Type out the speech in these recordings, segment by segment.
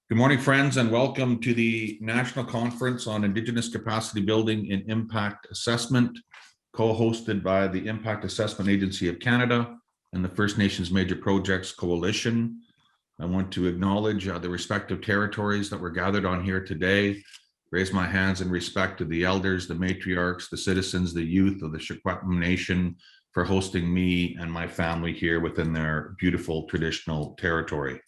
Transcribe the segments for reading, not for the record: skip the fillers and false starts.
Good morning, friends, and welcome to the National Conference on Indigenous Capacity Building and Impact Assessment, co-hosted by the Impact Assessment Agency of Canada and the First Nations Major Projects Coalition. I want to acknowledge the respective territories that were gathered on here today, raise my hands in respect to the elders, the matriarchs, the citizens, the youth of the Secwepemc Nation for hosting me and my family here within their beautiful traditional territory.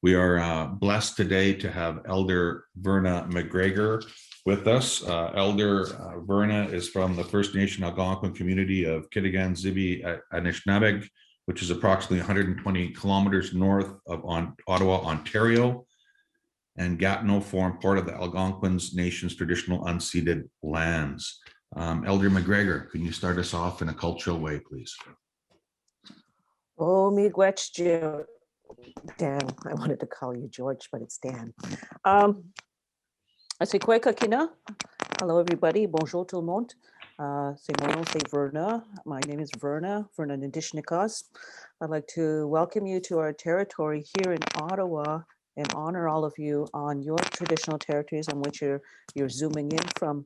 We are blessed today to have Elder Verna Mcgregor with us. Elder Verna is from the First Nation Algonquin community of Kitigan Zibi Anishinaabeg, which is approximately 120 kilometers north of Ottawa, Ontario. And Gatineau form part of the Algonquin Nation's traditional unceded lands. Elder Mcgregor, can you start us off in a cultural way, please? Oh, Miigwech, Dan, I wanted to call you George, but it's Dan. C'est quoi, Kakina? Hello, everybody. Bonjour, tout le monde. C'est mon nom, c'est Verna. My name is Verna Indigenous. I'd like to welcome you to our territory here in Ottawa and honor all of you on your traditional territories on which you're zooming in from.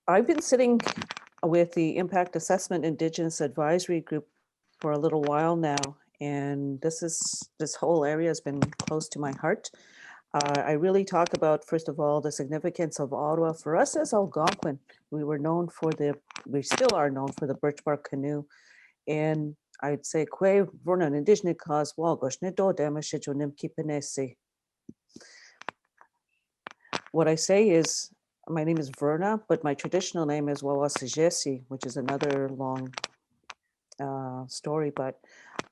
I've been sitting with the Impact Assessment Indigenous Advisory Group for a little while now, and this whole area has been close to my heart. I really talk about, first of all, the significance of Ottawa. For us as Algonquin, we still are known for the birch bark canoe, and I'd say Kwe Verna Indigenous cause Walgosh Nido Damashijonim Kipenesi. What I say is, my name is Verna, but my traditional name is Wawasijesi, which is another long story. But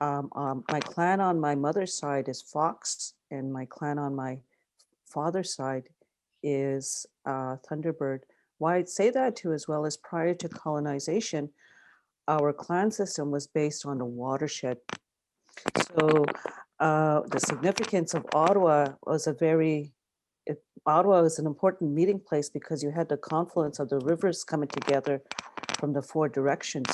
my clan on my mother's side is Fox, and my clan on my father's side is Thunderbird. Why I'd say that too, as well as prior to colonization, our clan system was based on a watershed. So the significance of Ottawa was Ottawa is an important meeting place because you had the confluence of the rivers coming together from the four directions.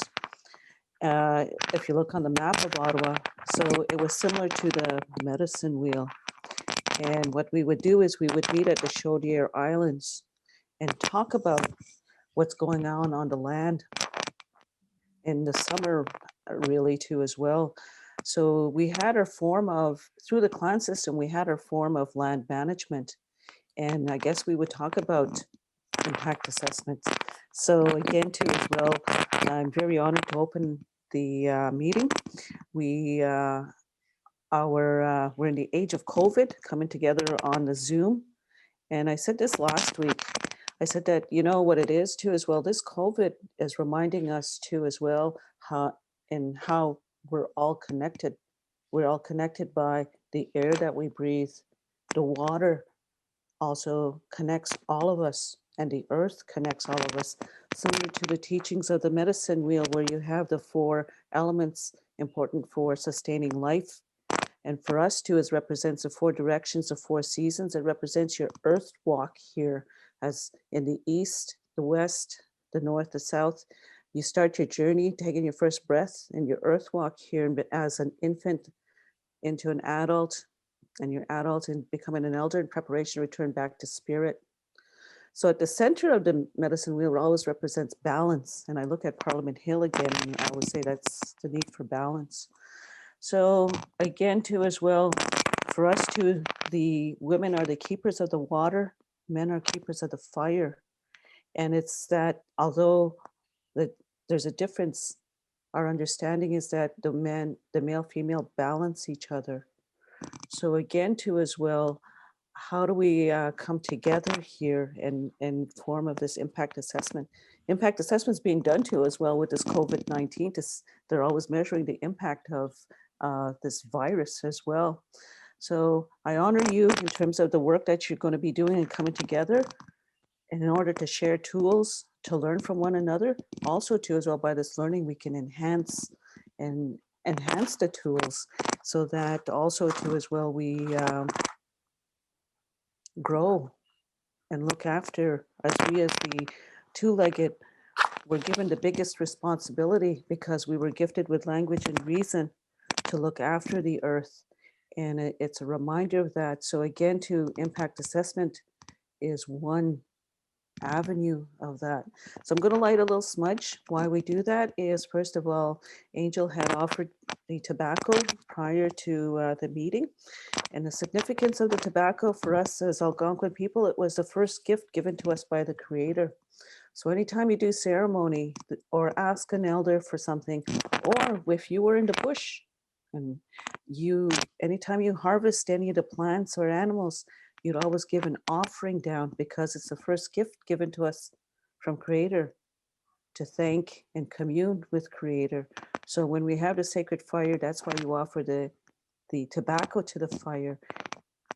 If you look on the map of Ottawa, so it was similar to the medicine wheel. And what we would do is we would meet at the Chaudière Islands and talk about what's going on the land in the summer, really too, as well. So we had our form of, through the clan system, we had our form of land management. And I guess we would talk about impact assessments. So again, too, as well, I'm very honored to open the meeting. We're in the age of COVID, coming together on the Zoom. And I said this last week. I said that, you know what it is too, as well, this COVID is reminding us too, as well, how we're all connected. We're all connected by the air that we breathe. The water also connects all of us, and the earth connects all of us, similar to the teachings of the medicine wheel, where you have the four elements important for sustaining life. And for us too, it represents the four directions, the four seasons. It represents your earth walk here, as in the east, the west, the north, the south. You start your journey taking your first breath in your earth walk here as an infant into an adult, and your adult and becoming an elder in preparation to return back to spirit. So at the center of the medicine wheel always represents balance. And I look at Parliament Hill again, and I always say that's the need for balance. So again, too, as well, for us too, the women are the keepers of the water, men are keepers of the fire. And it's that although there's a difference, our understanding is that the male, female balance each other. So again, too, as well, how do we come together here and form of this impact assessment? Impact assessment is being done too, as well, with this COVID-19. They're always measuring the impact of this virus as well. So I honor you in terms of the work that you're going to be doing and coming together in order to share tools, to learn from one another. Also too, as well, by this learning, we can enhance the tools, so that also too, as well, we grow and look after, as the two-legged, we're given the biggest responsibility because we were gifted with language and reason to look after the earth. And it's a reminder of that. So again, to impact assessment is one avenue of that. So I'm going to light a little smudge. Why we do that is, first of all, Angel had offered the tobacco prior to the meeting. And the significance of the tobacco for us as Algonquin people, it was the first gift given to us by the Creator. So anytime you do ceremony or ask an elder for something, or if you were in the bush and anytime you harvest any of the plants or animals, you'd always give an offering down because it's the first gift given to us from Creator to thank and commune with Creator. So when we have the sacred fire, that's why you offer the tobacco to the fire.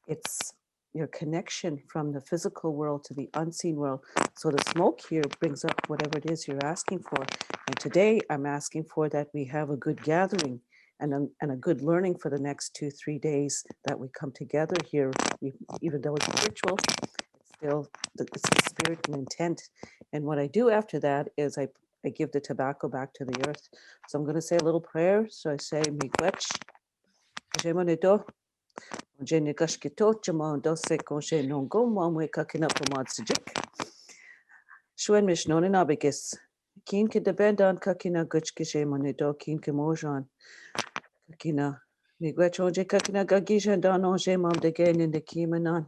It's your connection from the physical world to the unseen world. So the smoke here brings up whatever it is you're asking for. And today I'm asking for that we have a good gathering and a good learning for the next 2-3 days that we come together here, even though it's virtual, it's the spirit and intent. And what I do after that is I give the tobacco back to the earth. So I'm going to say a little prayer. So I say, Miigwech, Jemonito, Jenny Gashkito, Jamon Dose Koshe Nongo, Momwe Kakina Pomad Sijik. Shwen Mishnon and Abigis. Keen ke depend on Kakina Gutchkishe Monito, Keen Kemojan. Kakina. Miigwech Oje Kakina Gagisha Don Oje Mom de Gain in the Kimanon.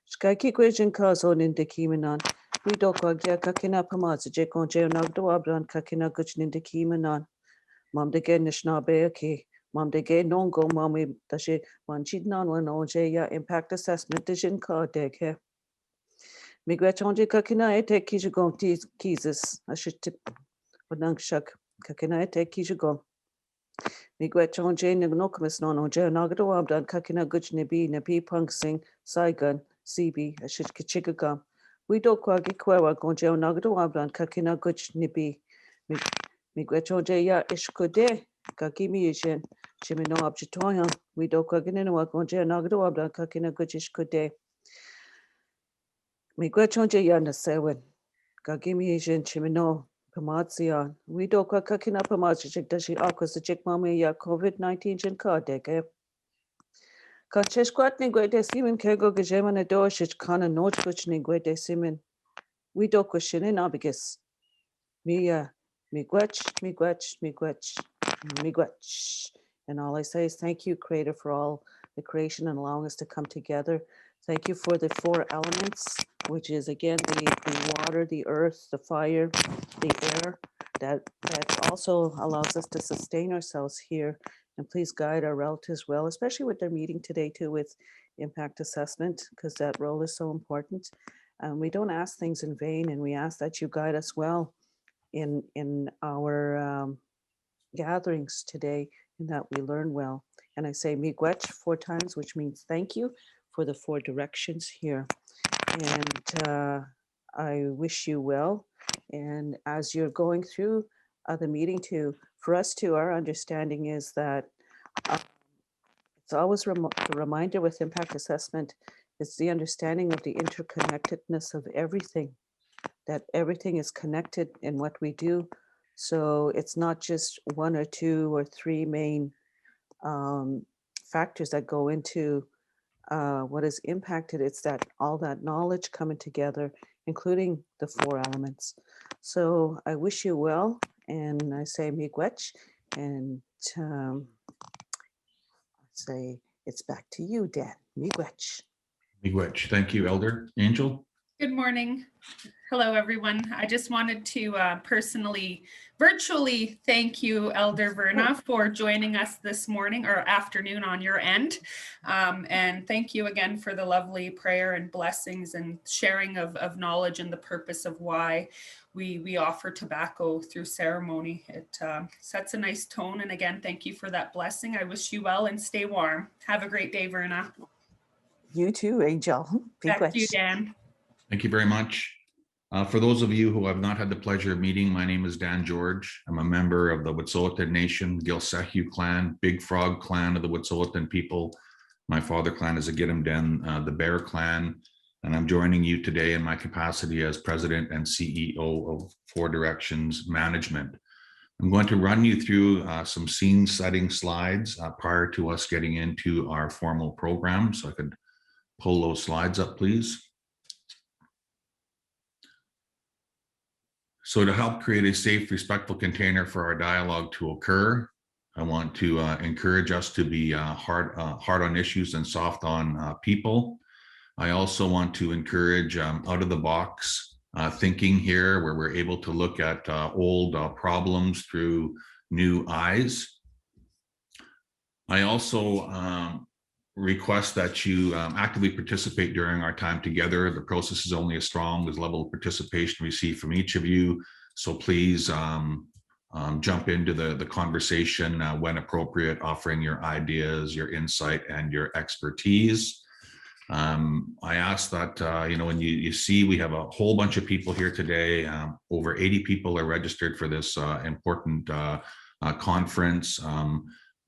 Skyki Question cause on in the Kimanon. We do Kagia Kakina Pomad Sijik on Jay Nagdo Abran Kakina Gutchin in the Kimanon. Mom de Gain Nishnabe okay. Mom de gay non go mommy dashi manchid non one oje ya impact assessment decision card deck here. Migret onje kakina take kijagon kizis. I should tip nang shak kakina take kijagon. Migret onje nagnokamis non oje nagado abdan kakina guch nebi nebi punk sing saigun CB. I should kichigagam. We do kwagi kwewa gonje nagado abdan kakina guch nebi. Migret onje ya ishkode kakimi yishin. Chimino Abjitoyan, we do Kaginua Gonja Nagdo Abda Kakina Guchish Kude. Migrachonja Yana Sewin, Kagimi Jin Chimino, Pamazian, we do Kakina Pamajik Dashi Akos the Chick Mami Ya COVID-19 Jin Kardek. Kanchesh Quatni Gwede Simin Kego Gajeman Adoshich Kana Notchkuchni Gwede Simin. We do Kushinin Abigis. Mia, Miigwech. And all I say is thank you, Creator, for all the creation and allowing us to come together. Thank you for the 4 elements, which is again the water, the earth, the fire, the air, that also allows us to sustain ourselves here. And please guide our relatives well, especially with their meeting today too with impact assessment, because that role is so important. We don't ask things in vain, and we ask that you guide us well in our gatherings today, and that we learn well. And I say Miigwech 4 times, which means thank you for the 4 directions here. And I wish you well. And as you're going through the meeting too, for us too, our understanding is that it's always a reminder with impact assessment, it's the understanding of the interconnectedness of everything, that everything is connected in what we do. So it's not just 1 or 2 or 3 main factors that go into what is impacted. It's that all that knowledge coming together, including the 4 elements. So I wish you well, and I say Miigwech, and say it's back to you, Dan. Miigwech. Miigwech. Thank you, Elder. Angel? Good morning. Hello, everyone. I just wanted to personally, virtually thank you, Elder Verna, for joining us this morning or afternoon on your end. And thank you again for the lovely prayer and blessings and sharing of knowledge and the purpose of why we offer tobacco through ceremony. It sets a nice tone. And again, thank you for that blessing. I wish you well and stay warm. Have a great day, Verna. You too, Angel. Back to you, Dan. Thank you very much. For those of you who have not had the pleasure of meeting, my name is Dan George. I'm a member of the Wet'suwet'en Nation, Gilsehu clan, Big Frog clan of the Wet'suwet'en people. My father clan is the Gitumden, the Bear clan, and I'm joining you today in my capacity as president and CEO of 4 Directions Management. I'm going to run you through some scene setting slides prior to us getting into our formal program. So I could pull those slides up, please. So to help create a safe, respectful container for our dialogue to occur, I want to encourage us to be hard on issues and soft on people. I also want to encourage out of the box thinking here, where we're able to look at old problems through new eyes. I also request that you actively participate during our time together. The process is only as strong as the level of participation we see from each of you. So please jump into the conversation when appropriate, offering your ideas, your insight, and your expertise. I ask that, when you see we have a whole bunch of people here today, over 80 people are registered for this important conference.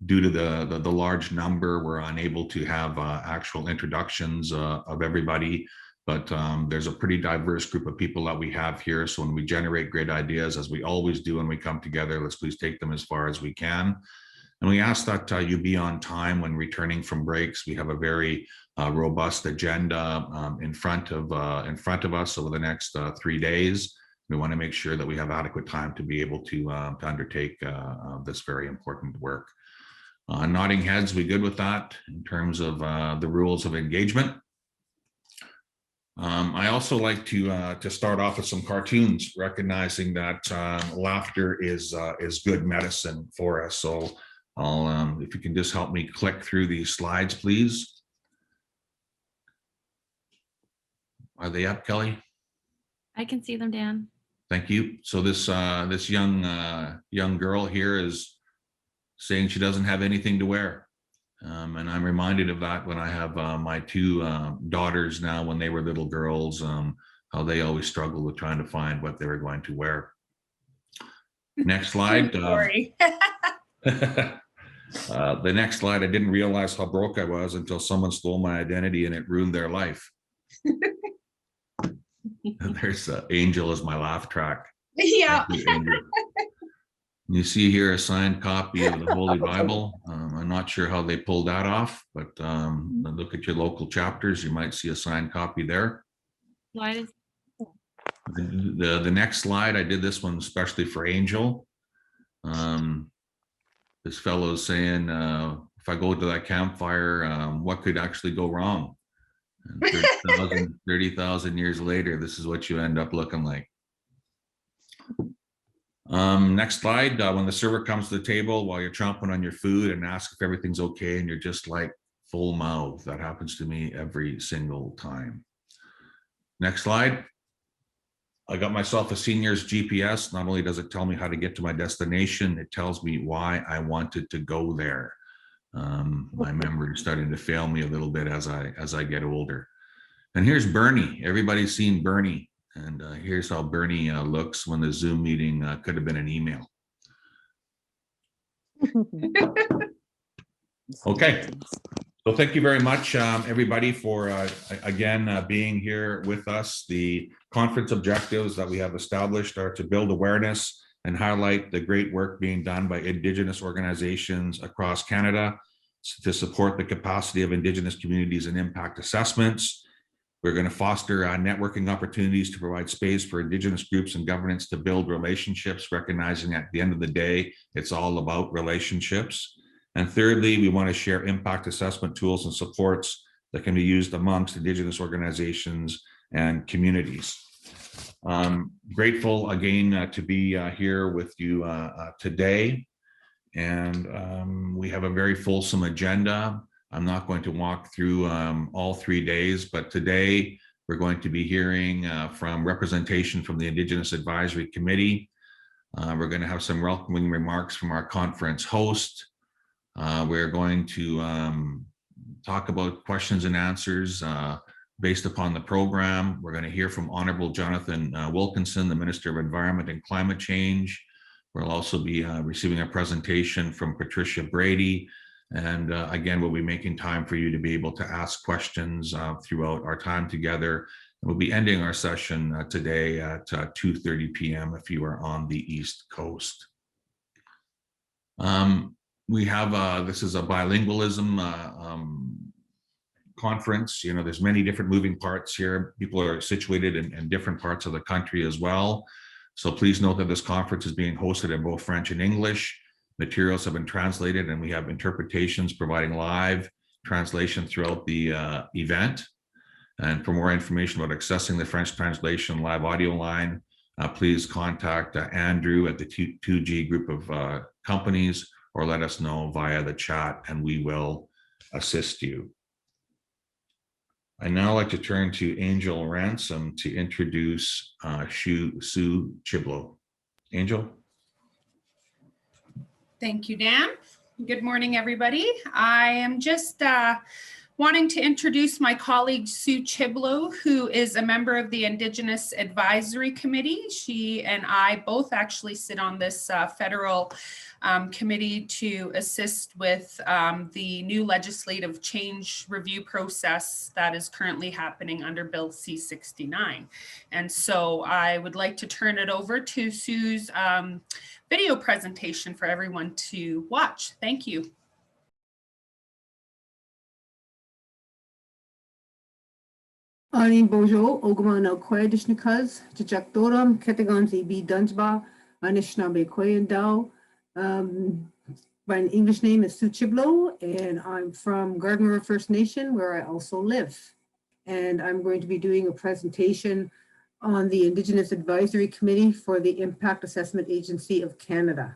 Due to the large number, we're unable to have actual introductions of everybody, but there's a pretty diverse group of people that we have here. So when we generate great ideas, as we always do when we come together, let's please take them as far as we can. And we ask that you be on time when returning from breaks. We have a very robust agenda in front of us over the next 3 days. We want to make sure that we have adequate time to be able to undertake this very important work. Nodding heads, we good with that in terms of the rules of engagement. I also like to start off with some cartoons, recognizing that laughter is good medicine for us. So I'll, if you can just help me click through these slides, please. Are they up, Kelly? I can see them, Dan. Thank you. So this young girl here is saying she doesn't have anything to wear. And I'm reminded of that when I have my two daughters now, when they were little girls, how they always struggled with trying to find what they were going to wear. Next slide. Sorry. The next slide, I didn't realize how broke I was until someone stole my identity and it ruined their life. There's Angel as my laugh track. Yeah. You see here a signed copy of the Holy Bible. I'm not sure how they pulled that off, but look at your local chapters. You might see a signed copy there. Slide is The next slide, I did this one especially for Angel. This fellow is saying, if I go to that campfire, what could actually go wrong? 30,000 years later, this is what you end up looking like. Next slide. When the server comes to the table while you're chomping on your food and asks if everything's okay, and you're just like full mouth. That happens to me every single time. Next slide. I got myself a senior's GPS. Not only does it tell me how to get to my destination, it tells me why I wanted to go there. My memory is starting to fail me a little bit as I get older. And here's Bernie. Everybody's seen Bernie. And here's how Bernie looks when the Zoom meeting could have been an email. Okay. So thank you very much, everybody, for again being here with us. The conference objectives that we have established are to build awareness and highlight the great work being done by Indigenous organizations across Canada to support the capacity of Indigenous communities in impact assessments. We're going to foster networking opportunities to provide space for Indigenous groups and governance to build relationships, recognizing at the end of the day, it's all about relationships. And thirdly, we want to share impact assessment tools and supports that can be used amongst Indigenous organizations and communities. Grateful again to be here with you today. And we have a very fulsome agenda. I'm not going to walk through all 3 days, but today we're going to be hearing from representation from the Indigenous Advisory Committee. We're going to have some welcoming remarks from our conference host. We're going to talk about questions and answers based upon the program. We're going to hear from Honorable Jonathan Wilkinson, the Minister of Environment and Climate Change. We'll also be receiving a presentation from Patricia Brady. And again, we'll be making time for you to be able to ask questions throughout our time together. And we'll be ending our session today at 2:30 p.m. if you are on the East Coast. We have, this is a bilingualism conference. You know, there's many different moving parts here. People are situated in different parts of the country as well. So please note that this conference is being hosted in both French and English. Materials have been translated and we have interpretations providing live translation throughout the event. And for more information about accessing the French translation live audio line, please contact Andrew at the 2G group of companies, or let us know via the chat and we will assist you. I now like to turn to Angel Ransom to introduce Sue Chiblo. Angel. Thank you, Dan. Good morning, everybody. I am just wanting to introduce my colleague, Sue Chiblo, who is a member of the Indigenous Advisory Committee. She and I both actually sit on this federal committee to assist with the new legislative change review process that is currently happening under Bill C-69. And so I would like to turn it over to Sue's video presentation for everyone to watch. Thank you. Anin bojo ogumana koedishnikas jajakdoram ketaganzi b dunjba anishnabe koyendao. My English name is Sue Chiblo and I'm from Garden River First Nation, where I also live. And I'm going to be doing a presentation on the Indigenous Advisory Committee for the Impact Assessment Agency of Canada.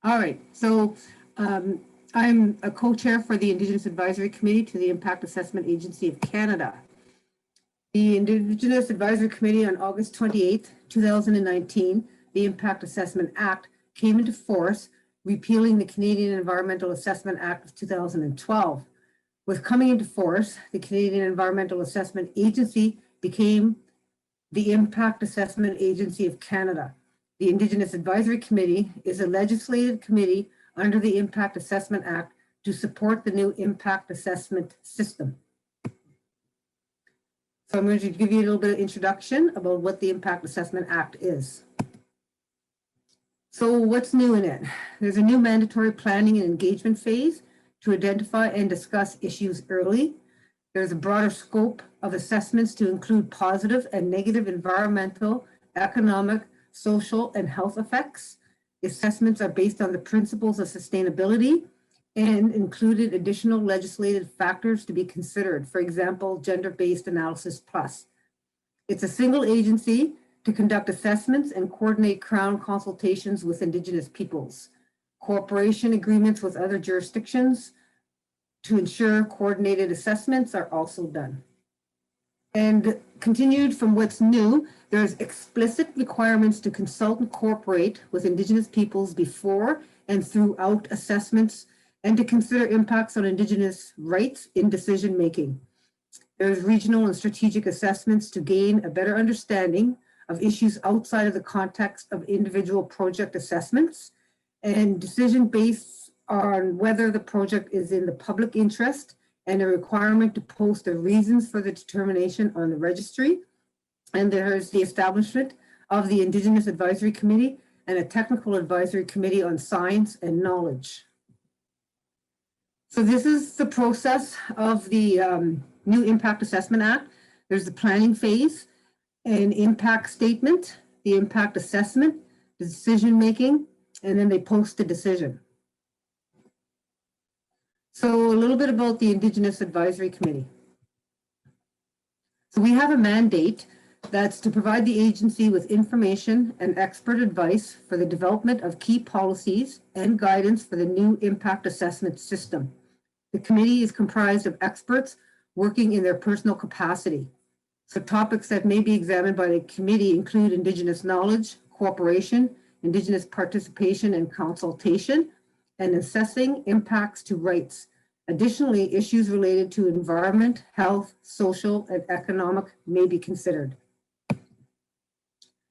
All right, so I'm a co-chair for the Indigenous Advisory Committee to the Impact Assessment Agency of Canada. The Indigenous Advisory Committee on August 28th, 2019, the Impact Assessment Act came into force, repealing the Canadian Environmental Assessment Act of 2012. With coming into force, the Canadian Environmental Assessment Agency became the Impact Assessment Agency of Canada. The Indigenous Advisory Committee is a legislative committee under the Impact Assessment Act to support the new impact assessment system. So I'm going to give you a little bit of introduction about what the Impact Assessment Act is. So what's new in it? There's a new mandatory planning and engagement phase to identify and discuss issues early. There's a broader scope of assessments to include positive and negative environmental, economic, social, and health effects. The assessments are based on the principles of sustainability and included additional legislative factors to be considered. For example, gender-based analysis plus. It's a single agency to conduct assessments and coordinate Crown consultations with Indigenous peoples. Cooperation agreements with other jurisdictions to ensure coordinated assessments are also done. And continued from what's new, there's explicit requirements to consult and cooperate with Indigenous peoples before and throughout assessments, and to consider impacts on Indigenous rights in decision-making. There's regional and strategic assessments to gain a better understanding of issues outside of the context of individual project assessments, and decision based on whether the project is in the public interest, and a requirement to post the reasons for the determination on the registry. And there's the establishment of the Indigenous Advisory Committee and a Technical Advisory Committee on Science and Knowledge. So this is the process of the new Impact Assessment Act. There's the planning phase, an impact statement, the impact assessment, the decision making, and then they post a decision. So a little bit about the Indigenous Advisory Committee. So we have a mandate that's to provide the agency with information and expert advice for the development of key policies and guidance for the new impact assessment system. The committee is comprised of experts working in their personal capacity. So topics that may be examined by the committee include Indigenous knowledge, cooperation, Indigenous participation and consultation, and assessing impacts to rights. Additionally, issues related to environment, health, social, and economic may be considered.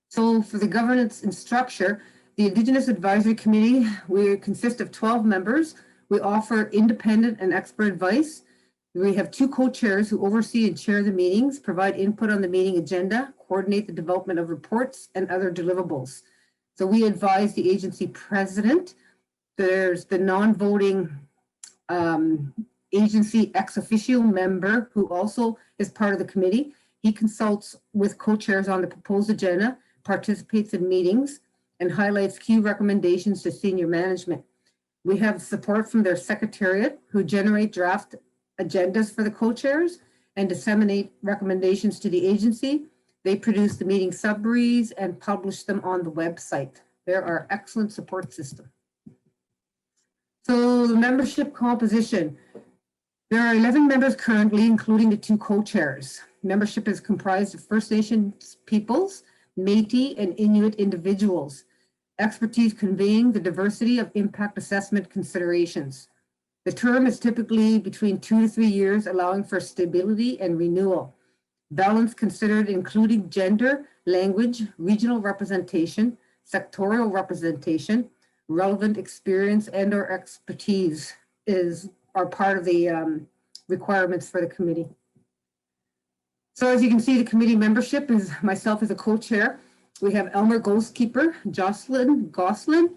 So for the governance and structure, the Indigenous Advisory Committee, we consist of 12 members. We offer independent and expert advice. We have 2 co-chairs who oversee and chair the meetings, provide input on the meeting agenda, coordinate the development of reports and other deliverables. So we advise the agency president There's the non-voting agency ex officio member who also is part of the committee. He consults with co-chairs on the proposed agenda, participates in meetings, and highlights key recommendations to senior management. We have support from their secretariat who generate draft agendas for the co-chairs and disseminate recommendations to the agency. They produce the meeting summaries and publish them on the website. They're our excellent support system. So the membership composition. There are 11 members currently, including the 2 co-chairs. Membership is comprised of First Nations peoples, Métis, and Inuit individuals. Expertise conveying the diversity of impact assessment considerations. The term is typically between 2 to 3 years, allowing for stability and renewal. Balance considered including gender, language, regional representation, sectorial representation, relevant experience, and or expertise are part of the requirements for the committee. So as you can see, the committee membership is myself as a co-chair. We have Elmer Ghostkeeper, Jocelyn Goslin,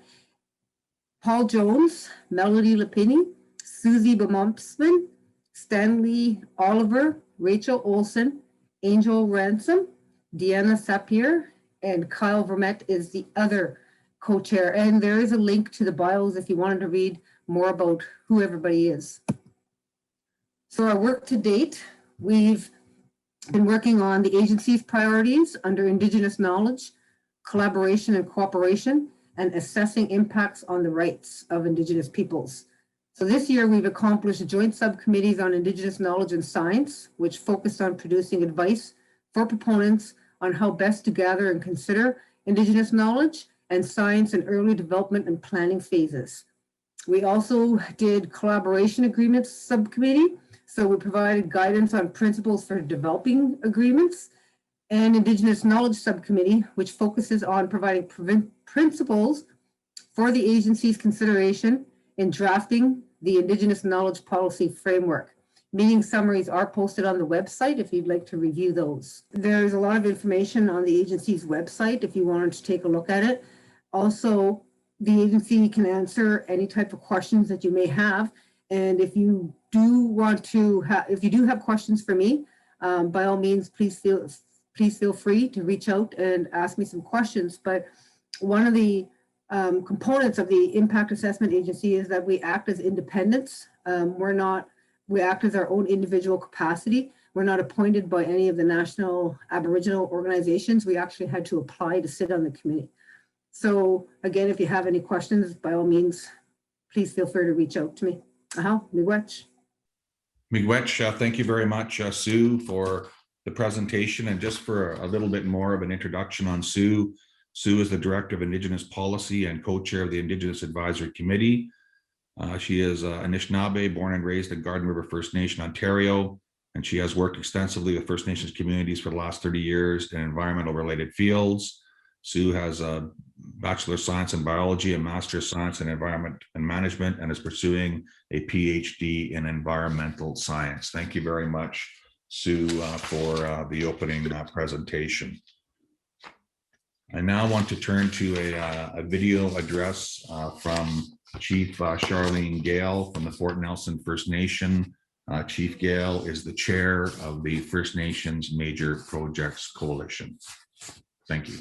Paul Jones, Melody Lapini, Susie Bemumpsman, Stanley Oliver, Rachel Olson, Angel Ransom, Deanna Sapir, and Kyle Vermette is the other co-chair. And there is a link to the bios if you wanted to read more about who everybody is. So our work to date, we've been working on the agency's priorities under Indigenous knowledge, collaboration and cooperation, and assessing impacts on the rights of Indigenous peoples. So this year we've accomplished joint subcommittees on Indigenous knowledge and science, which focused on producing advice for proponents on how best to gather and consider Indigenous knowledge and science in early development and planning phases. We also did collaboration agreements subcommittee. So we provided guidance on principles for developing agreements, and Indigenous Knowledge Subcommittee, which focuses on providing principles for the agency's consideration in drafting the Indigenous Knowledge Policy Framework. Meeting summaries are posted on the website if you'd like to review those. There's a lot of information on the agency's website if you wanted to take a look at it. Also, the agency can answer any type of questions that you may have. And if you do have questions for me, by all means, please feel free to reach out and ask me some questions. But one of the components of the Impact Assessment Agency is that we act as independents. We act as our own individual capacity. We're not appointed by any of the national Aboriginal organizations. We actually had to apply to sit on the committee. So again, if you have any questions, by all means, please feel free to reach out to me. Miigwech. Miigwech, thank you very much, Sue, for the presentation. And just for a little bit more of an introduction on Sue. Sue is the Director of Indigenous Policy and co-chair of the Indigenous Advisory Committee. She is Anishinaabe, born and raised in Garden River First Nation, Ontario, and she has worked extensively with First Nations communities for the last 30 years in environmental related fields. Sue has a Bachelor of Science in Biology and Master of Science in Environment and Management, and is pursuing a PhD in Environmental Science. Thank you very much, Sue, for the opening presentation. I now want to turn to a video address from Chief Charlene Gale from the Fort Nelson First Nation. Chief Gale is the chair of the First Nations Major Projects Coalition. Thank you.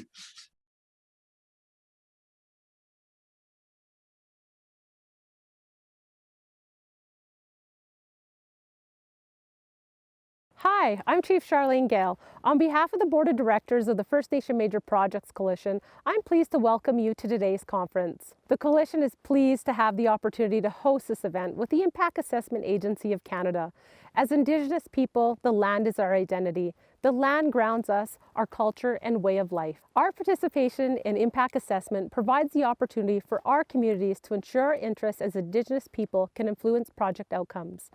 Hi, I'm Chief Charlene Gale. On behalf of the Board of Directors of the First Nation Major Projects Coalition, I'm pleased to welcome you to today's conference. The Coalition is pleased to have the opportunity to host this event with the Impact Assessment Agency of Canada. As Indigenous people, the land is our identity. The land grounds us, our culture and way of life. Our participation in impact assessment provides the opportunity for our communities to ensure our interests as Indigenous people can influence project outcomes.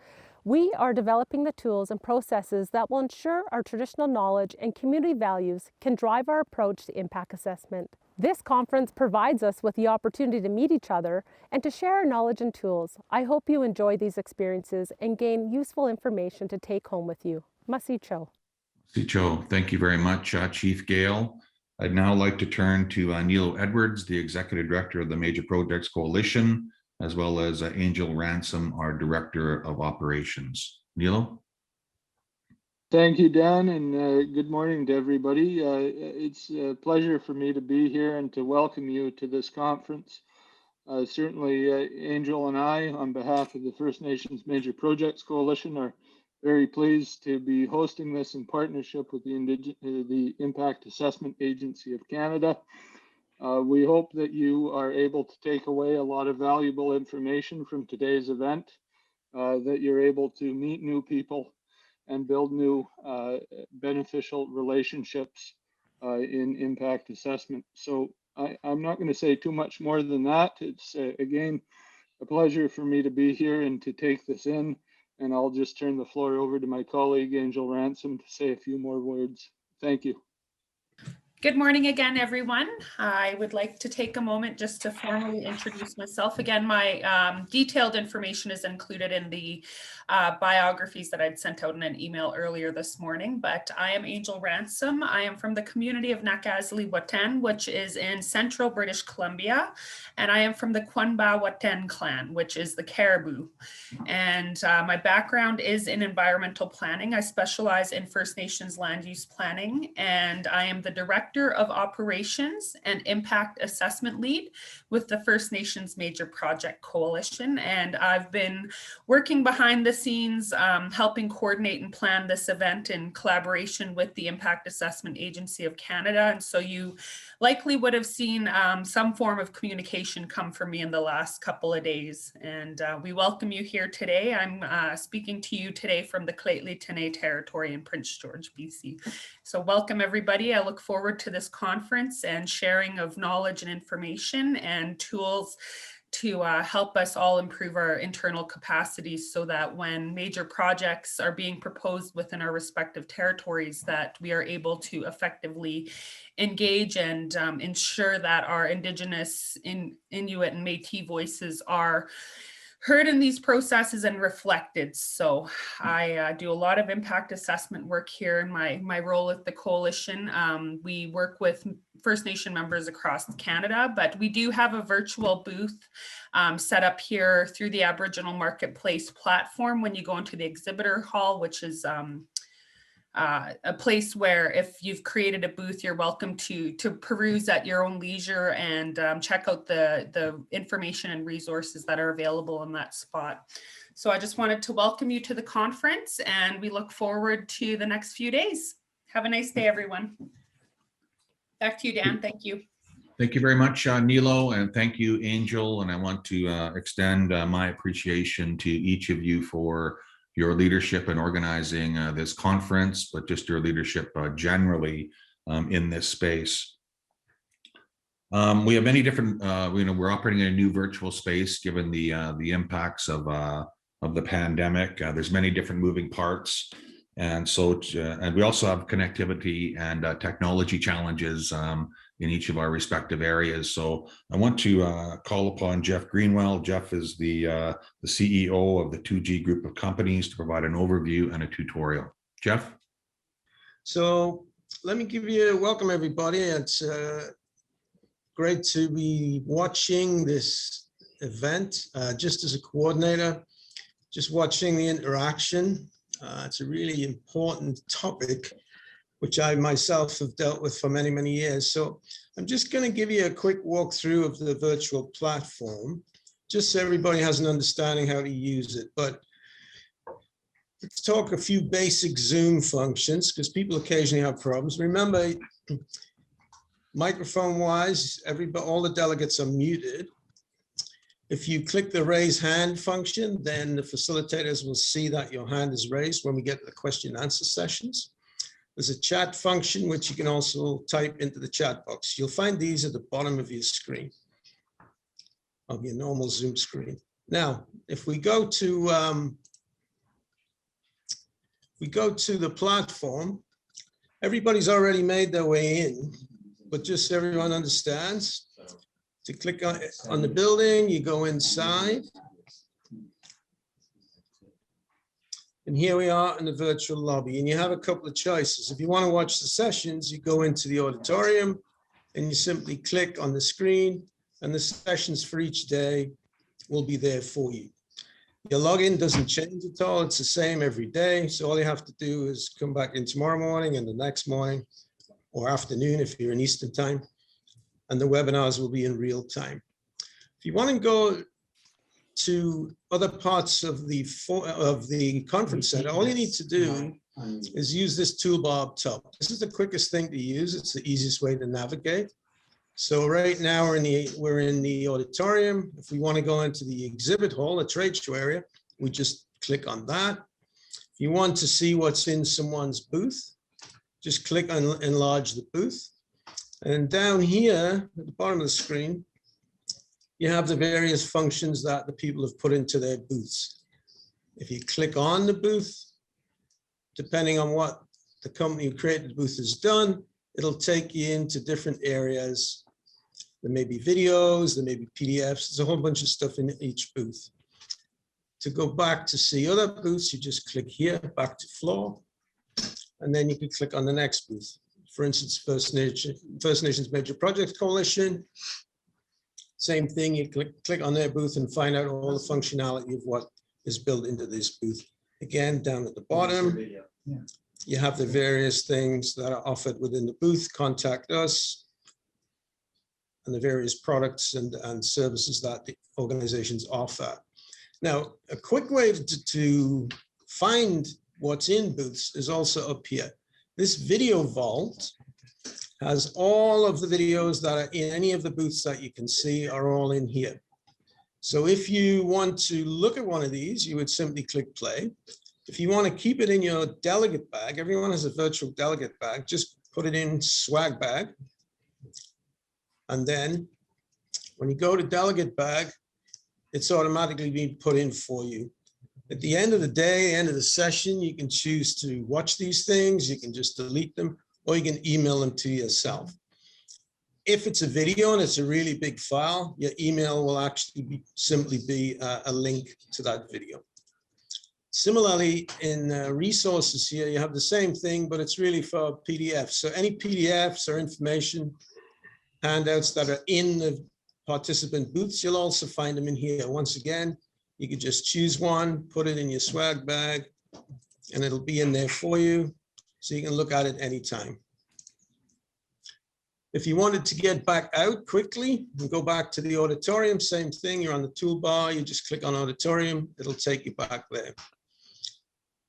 We are developing the tools and processes that will ensure our traditional knowledge and community values can drive our approach to impact assessment. This conference provides us with the opportunity to meet each other and to share our knowledge and tools. I hope you enjoy these experiences and gain useful information to take home with you. Masi Cho. Masi Cho, thank you very much, Chief Gale. I'd now like to turn to Neil Edwards, the Executive Director of the Major Projects Coalition. as well as Angel Ransom, our Director of Operations. Nilo? Thank you, Dan, and good morning to everybody. It's a pleasure for me to be here and to welcome you to this conference. Certainly, Angel and I, on behalf of the First Nations Major Projects Coalition, are very pleased to be hosting this in partnership with the Impact Assessment Agency of Canada. We hope that you are able to take away a lot of valuable information from today's event, that you're able to meet new people and build new beneficial relationships in impact assessment. So I'm not going to say too much more than that. It's again a pleasure for me to be here and to take this in. And I'll just turn the floor over to my colleague, Angel Ransom, to say a few more words. Thank you. Good morning again, everyone. I would like to take a moment just to formally introduce myself. Again, my detailed information is included in the biographies that I'd sent out in an email earlier this morning, but I am Angel Ransom. I am from the community of Nak'azdli-Watan, which is in central British Columbia, and I am from the Quanba-Watan clan, which is the Caribou. And my background is in environmental planning. I specialize in First Nations land use planning, and I am the Director of Operations and Impact Assessment Lead with the First Nations Major Project Coalition. And I've been working behind the scenes, helping coordinate and plan this event in collaboration with the Impact Assessment Agency of Canada. And so you likely would have seen some form of communication come from me in the last couple of days. And we welcome you here today. I'm speaking to you today from the Lheidli-T'enneh territory in Prince George, BC. So welcome everybody. I look forward to this conference and sharing of knowledge and information and tools to help us all improve our internal capacities so that when major projects are being proposed within our respective territories, that we are able to effectively engage and ensure that our Indigenous, Inuit and Métis voices are heard in these processes and reflected. So I do a lot of impact assessment work here in my role at the coalition. We work with First Nation members across Canada, but we do have a virtual booth set up here through the Aboriginal Marketplace platform when you go into the exhibitor hall, which is a place where if you've created a booth, you're welcome to peruse at your own leisure and check out the information and resources that are available in that spot. So I just wanted to welcome you to the conference, and we look forward to the next few days. Have a nice day, everyone. Back to you, Dan. Thank you. Thank you very much, Nilo, and thank you, Angel. And I want to extend my appreciation to each of you for your leadership in organizing this conference, but just your leadership generally in this space. We have many different, we're operating in a new virtual space given the impacts of the pandemic. There's many different moving parts. And so, and we also have connectivity and technology challenges in each of our respective areas. So I want to call upon Jeff Greenwell. Jeff is the CEO of the 2G group of companies to provide an overview and a tutorial. Jeff? So let me give you, welcome everybody. It's great to be watching this event just as a coordinator, just watching the interaction. It's a really important topic, which I myself have dealt with for many, many years. So I'm just going to give you a quick walkthrough of the virtual platform, just so everybody has an understanding how to use it. But let's talk a few basic Zoom functions, because people occasionally have problems. Remember, microphone-wise, all the delegates are muted. If you click the raise hand function, then the facilitators will see that your hand is raised when we get to the question and answer sessions. There's a chat function, which you can also type into the chat box. You'll find these at the bottom of your screen, of your normal Zoom screen. Now, if we go to the platform, everybody's already made their way in, but just so everyone understands, to click on the building, you go inside. And here we are in the virtual lobby, and you have a couple of choices. If you want to watch the sessions, you go into the auditorium and you simply click on the screen, and the sessions for each day will be there for you. Your login doesn't change at all. It's the same every day. So all you have to do is come back in tomorrow morning and the next morning or afternoon if you're in Eastern time, and the webinars will be in real time. If you want to go to other parts of the conference center, all you need to do is use this toolbar up top. This is the quickest thing to use. It's the easiest way to navigate. So right now we're in the auditorium. If we want to go into the exhibit hall, the trade show area, we just click on that. If you want to see what's in someone's booth, just click on enlarge the booth. And down here at the bottom of the screen, you have the various functions that the people have put into their booths. If you click on the booth, depending on what the company who created the booth has done, it'll take you into different areas. There may be videos, there may be PDFs, there's a whole bunch of stuff in each booth. To go back to see other booths, you just click here, back to floor, and then you can click on the next booth. For instance, First Nations Major Projects Coalition. Same thing, you click on their booth and find out all the functionality of what is built into this booth. Again, down at the bottom, you have the various things that are offered within the booth, contact us, and the various products and services that the organizations offer. Now, a quick way to find what's in booths is also up here. This video vault has all of the videos that are in any of the booths that you can see are all in here. So if you want to look at one of these, you would simply click play. If you want to keep it in your delegate bag, everyone has a virtual delegate bag, just put it in swag bag. And then when you go to delegate bag, it's automatically being put in for you. At the end of the day, end of the session, you can choose to watch these things, you can just delete them, or you can email them to yourself. If it's a video and it's a really big file, your email will actually simply be a link to that video. Similarly, in resources here, you have the same thing, but it's really for PDFs. So any PDFs or information, handouts that are in the participant booths, you'll also find them in here. Once again, you could just choose one, put it in your swag bag, and it'll be in there for you, so you can look at it anytime. If you wanted to get back out quickly and go back to the auditorium, same thing, you're on the toolbar, you just click on auditorium, it'll take you back there.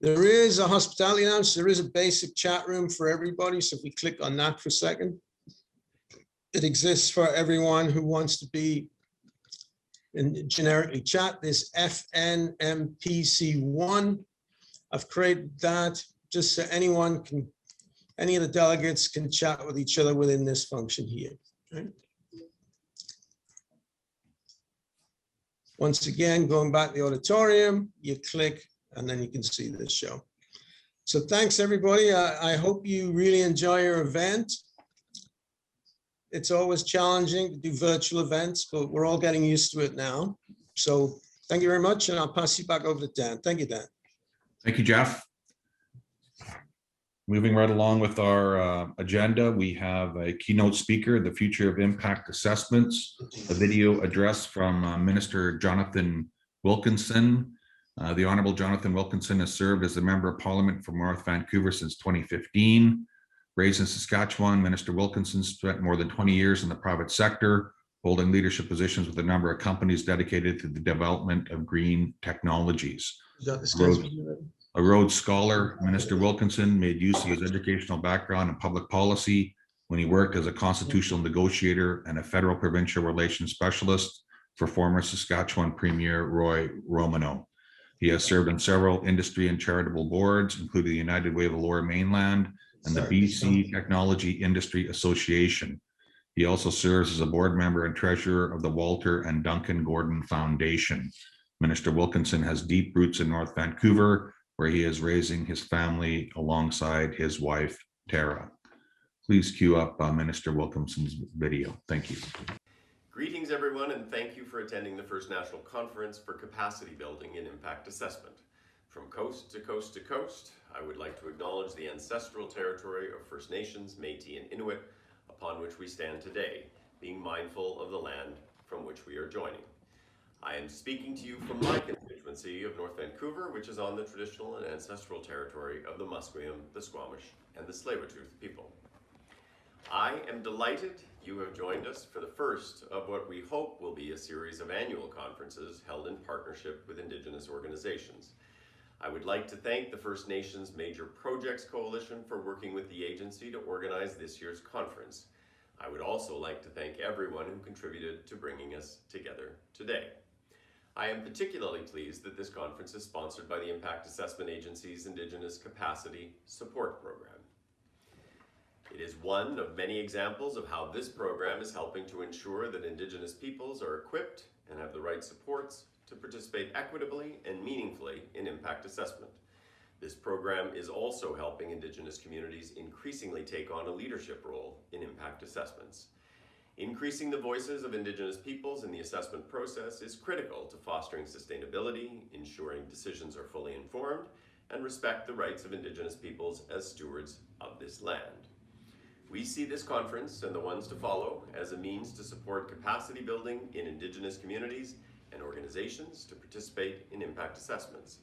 There is a hospitality lounge, there is a basic chat room for everybody, so if we click on that for a second, it exists for everyone who wants to be in generically chat. This FNMPC1, I've created that just so anyone can, any of the delegates can chat with each other within this function here. Right? Once again, going back to the auditorium, you click and then you can see this show. So thanks everybody. I hope you really enjoy your event. It's always challenging to do virtual events, but we're all getting used to it now. So thank you very much, and I'll pass you back over to Dan. Thank you, Dan. Thank you, Jeff. Moving right along with our agenda, we have a keynote speaker, the future of impact assessments, a video address from Minister Jonathan Wilkinson. The Honorable Jonathan Wilkinson has served as a member of Parliament from North Vancouver since 2015. Raised in Saskatchewan, Minister Wilkinson spent more than 20 years in the private sector, holding leadership positions with a number of companies dedicated to the development of green technologies. A Rhodes Scholar, Minister Wilkinson made use of his educational background in public policy when he worked as a constitutional negotiator and a federal provincial relations specialist for former Saskatchewan Premier Roy Romano. He has served on several industry and charitable boards, including the United Way of the Lower Mainland and the BC Technology Industry Association. He also serves as a board member and treasurer of the Walter and Duncan Gordon Foundation. Minister Wilkinson has deep roots in North Vancouver, where he is raising his family alongside his wife, Tara. Please cue up Minister Wilkinson's video. Thank you. Greetings, everyone, and thank you for attending the First National Conference for Capacity Building and Impact Assessment. From coast to coast to coast, I would like to acknowledge the ancestral territory of First Nations, Métis, and Inuit upon which we stand today, being mindful of the land from which we are joining. I am speaking to you from my constituency of North Vancouver, which is on the traditional and ancestral territory of the Musqueam, the Squamish, and the Tsleil-Waututh people. I am delighted you have joined us for the first of what we hope will be a series of annual conferences held in partnership with Indigenous organizations. I would like to thank the First Nations Major Projects Coalition for working with the agency to organize this year's conference. I would also like to thank everyone who contributed to bringing us together today. I am particularly pleased that this conference is sponsored by the Impact Assessment Agency's Indigenous Capacity Support Program. It is one of many examples of how this program is helping to ensure that Indigenous peoples are equipped and have the right supports to participate equitably and meaningfully in impact assessment. This program is also helping Indigenous communities increasingly take on a leadership role in impact assessments. Increasing the voices of Indigenous peoples in the assessment process is critical to fostering sustainability, ensuring decisions are fully informed, and respect the rights of Indigenous peoples as stewards of this land. We see this conference and the ones to follow as a means to support capacity building in Indigenous communities and organizations to participate in impact assessments.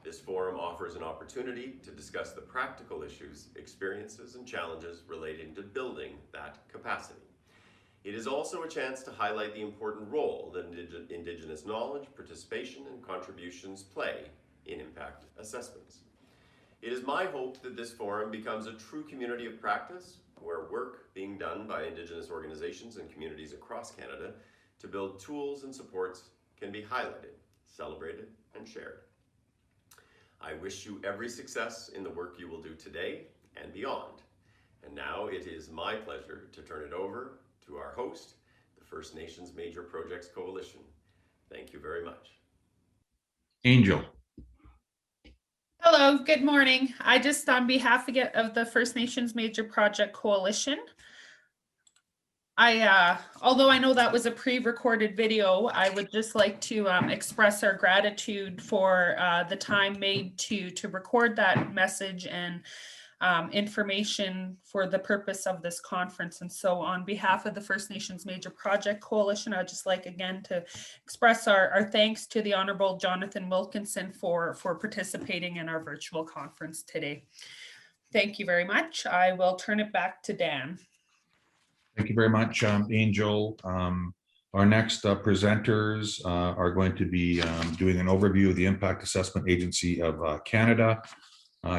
This forum offers an opportunity to discuss the practical issues, experiences, and challenges relating to building that capacity. It is also a chance to highlight the important role that Indigenous knowledge, participation, and contributions play in impact assessments. It is my hope that this forum becomes a true community of practice where work being done by Indigenous organizations and communities across Canada to build tools and supports can be highlighted, celebrated, and shared. I wish you every success in the work you will do today and beyond. And now it is my pleasure to turn it over to our host, the First Nations Major Projects Coalition. Thank you very much. Angel. Hello, good morning. I just, on behalf of the First Nations Major Project Coalition, although I know that was a pre-recorded video, I would just like to express our gratitude for the time made to record that message and information for the purpose of this conference. And so on behalf of the First Nations Major Project Coalition, I'd just like again to express our thanks to the Honorable Jonathan Wilkinson for participating in our virtual conference today. Thank you very much. I will turn it back to Dan. Thank you very much, Angel. Our next presenters are going to be doing an overview of the Impact Assessment Agency of Canada.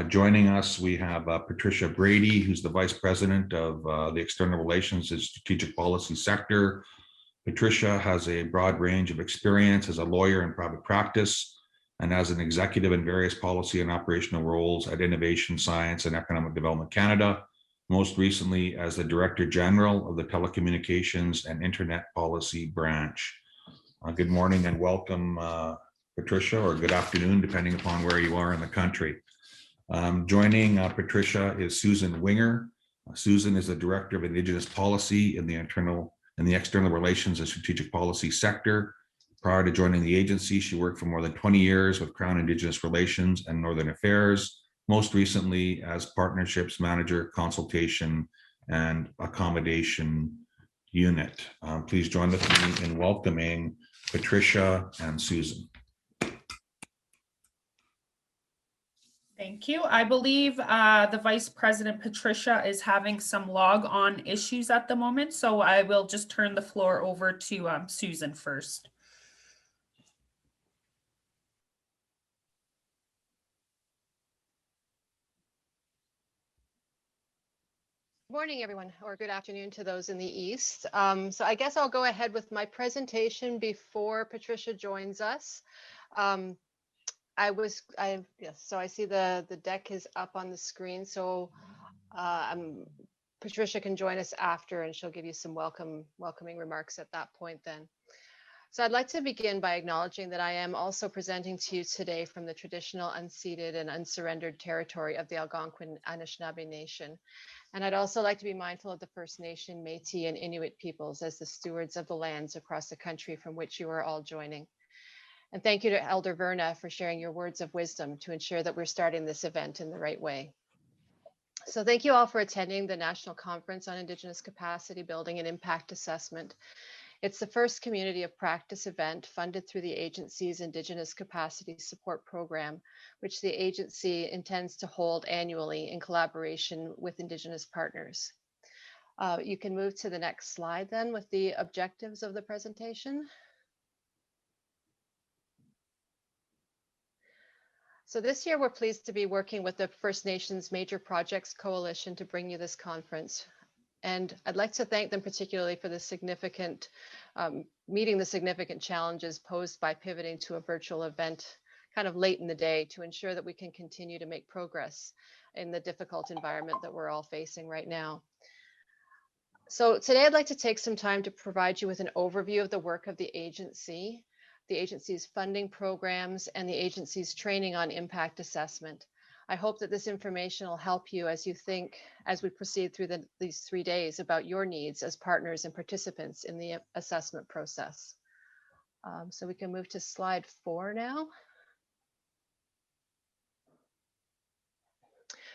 Joining us, we have Patricia Brady, who's the Vice President of the External Relations and Strategic Policy Sector. Patricia has a broad range of experience as a lawyer in private practice and as an executive in various policy and operational roles at Innovation, Science and Economic Development Canada, most recently as the Director General of the Telecommunications and Internet Policy Branch. Good morning and welcome, Patricia, or good afternoon, depending upon where you are in the country. Joining Patricia is Susan Winger. Susan is the Director of Indigenous Policy in the External Relations and Strategic Policy Sector. Prior to joining the agency, she worked for more than 20 years with Crown Indigenous Relations and Northern Affairs, most recently as Partnerships Manager, Consultation and Accommodation Unit. Please join with me in welcoming Patricia and Susan. Thank you. I believe the Vice President Patricia is having some log on issues at the moment, so I will just turn the floor over to Susan first. Good morning, everyone, or good afternoon to those in the East. So I guess I'll go ahead with my presentation before Patricia joins us. So I see the deck is up on the screen. So Patricia can join us after and she'll give you some welcoming remarks at that point then. So I'd like to begin by acknowledging that I am also presenting to you today from the traditional unceded and unsurrendered territory of the Algonquin Anishinaabe Nation. And I'd also like to be mindful of the First Nation, Métis, and Inuit peoples as the stewards of the lands across the country from which you are all joining. And thank you to Elder Verna for sharing your words of wisdom to ensure that we're starting this event in the right way. So thank you all for attending the National Conference on Indigenous Capacity Building and Impact Assessment. It's the first community of practice event funded through the agency's Indigenous Capacity Support Program, which the agency intends to hold annually in collaboration with Indigenous partners. You can move to the next slide then with the objectives of the presentation. So this year, we're pleased to be working with the First Nations Major Projects Coalition to bring you this conference. And I'd like to thank them particularly for the significant, meeting the significant challenges posed by pivoting to a virtual event kind of late in the day to ensure that we can continue to make progress in the difficult environment that we're all facing right now. So today I'd like to take some time to provide you with an overview of the work of the agency's funding programs, and the agency's training on impact assessment. I hope that this information will help you as you think, as we proceed through these 3 days, about your needs as partners and participants in the assessment process. So we can move to slide 4 now.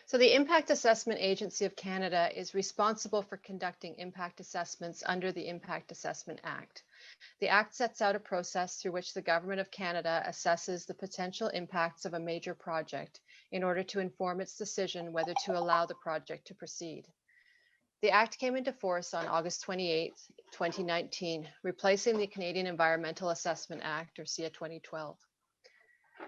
So the Impact Assessment Agency of Canada is responsible for conducting impact assessments under the Impact Assessment Act. The Act sets out a process through which the Government of Canada assesses the potential impacts of a major project in order to inform its decision whether to allow the project to proceed. The Act came into force on August 28, 2019, replacing the Canadian Environmental Assessment Act, or CA 2012.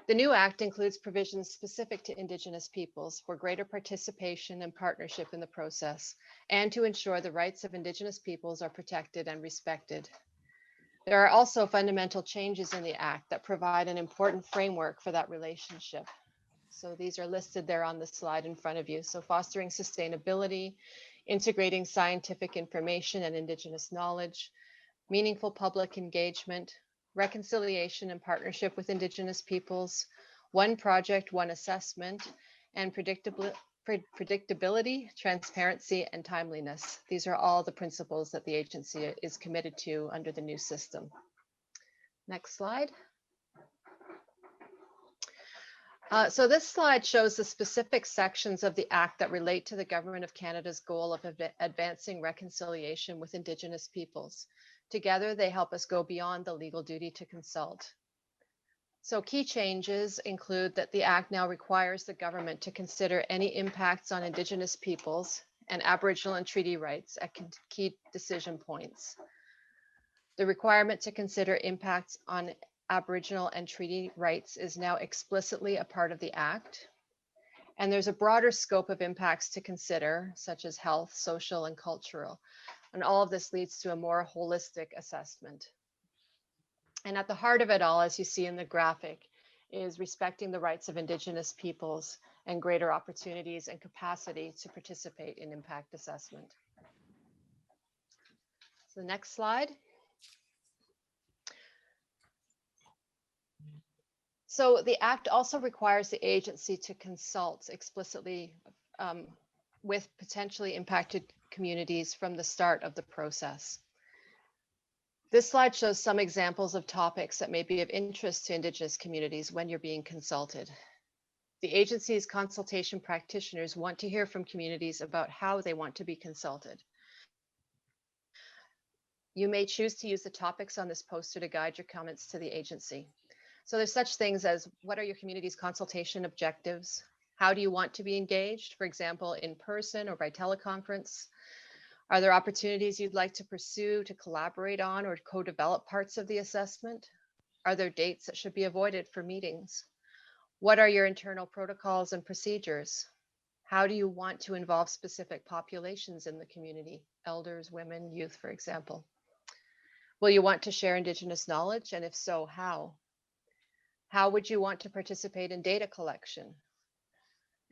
The new Act includes provisions specific to Indigenous peoples for greater participation and partnership in the process, and to ensure the rights of Indigenous peoples are protected and respected. There are also fundamental changes in the Act that provide an important framework for that relationship. So these are listed there on the slide in front of you. So fostering sustainability, integrating scientific information and Indigenous knowledge, meaningful public engagement, reconciliation and partnership with Indigenous peoples, one project, one assessment, and predictability, transparency, and timeliness. These are all the principles that the agency is committed to under the new system. Next slide. So this slide shows the specific sections of the Act that relate to the Government of Canada's goal of advancing reconciliation with Indigenous peoples. Together, they help us go beyond the legal duty to consult. So key changes include that the Act now requires the government to consider any impacts on Indigenous peoples and Aboriginal and treaty rights at key decision points. The requirement to consider impacts on Aboriginal and treaty rights is now explicitly a part of the Act. And there's a broader scope of impacts to consider, such as health, social, and cultural. And all of this leads to a more holistic assessment. And at the heart of it all, as you see in the graphic, is respecting the rights of Indigenous peoples and greater opportunities and capacity to participate in impact assessment. So the next slide. So the Act also requires the agency to consult explicitly with potentially impacted communities from the start of the process. This slide shows some examples of topics that may be of interest to Indigenous communities when you're being consulted. The agency's consultation practitioners want to hear from communities about how they want to be consulted. You may choose to use the topics on this poster to guide your comments to the agency. So there's such things as, what are your community's consultation objectives? How do you want to be engaged? For example, in person or by teleconference? Are there opportunities you'd like to pursue to collaborate on or co-develop parts of the assessment? Are there dates that should be avoided for meetings? What are your internal protocols and procedures? How do you want to involve specific populations in the community? Elders, women, youth, for example. Will you want to share Indigenous knowledge? And if so, how? How would you want to participate in data collection?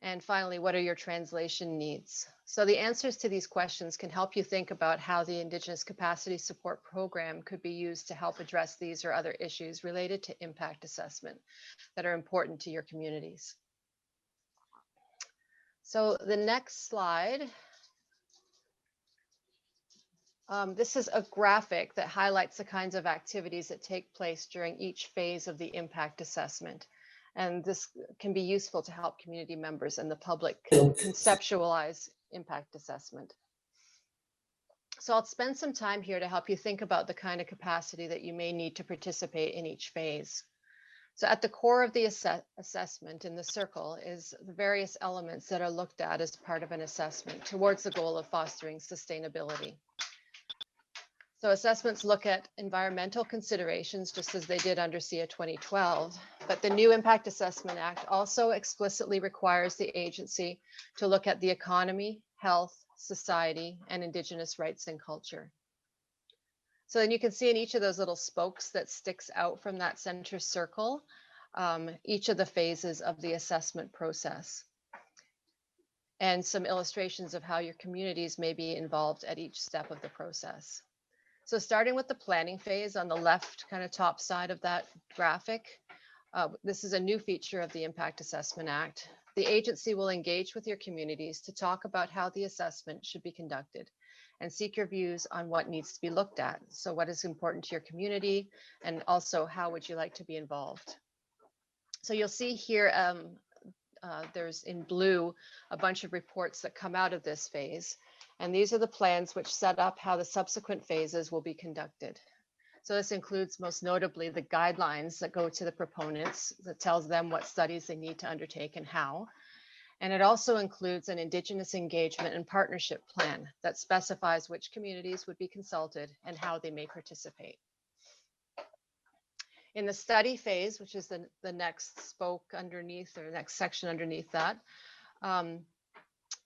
And finally, what are your translation needs? So the answers to these questions can help you think about how the Indigenous Capacity Support Program could be used to help address these or other issues related to impact assessment that are important to your communities. So the next slide. This is a graphic that highlights the kinds of activities that take place during each phase of the impact assessment. And this can be useful to help community members and the public conceptualize impact assessment. So I'll spend some time here to help you think about the kind of capacity that you may need to participate in each phase. So at the core of the assessment in the circle is the various elements that are looked at as part of an assessment towards the goal of fostering sustainability. So assessments look at environmental considerations just as they did under SIA 2012, but the new Impact Assessment Act also explicitly requires the agency to look at the economy, health, society, and Indigenous rights and culture. So then you can see in each of those little spokes that sticks out from that center circle, each of the phases of the assessment process, and some illustrations of how your communities may be involved at each step of the process. So starting with the planning phase on the left kind of top side of that graphic, this is a new feature of the Impact Assessment Act. The agency will engage with your communities to talk about how the assessment should be conducted and seek your views on what needs to be looked at. So what is important to your community, and also how would you like to be involved? So you'll see here, there's in blue, a bunch of reports that come out of this phase. And these are the plans which set up how the subsequent phases will be conducted. So this includes most notably the guidelines that go to the proponents that tells them what studies they need to undertake and how. And it also includes an Indigenous engagement and partnership plan that specifies which communities would be consulted and how they may participate. In the study phase, which is the next spoke underneath, or next section underneath that,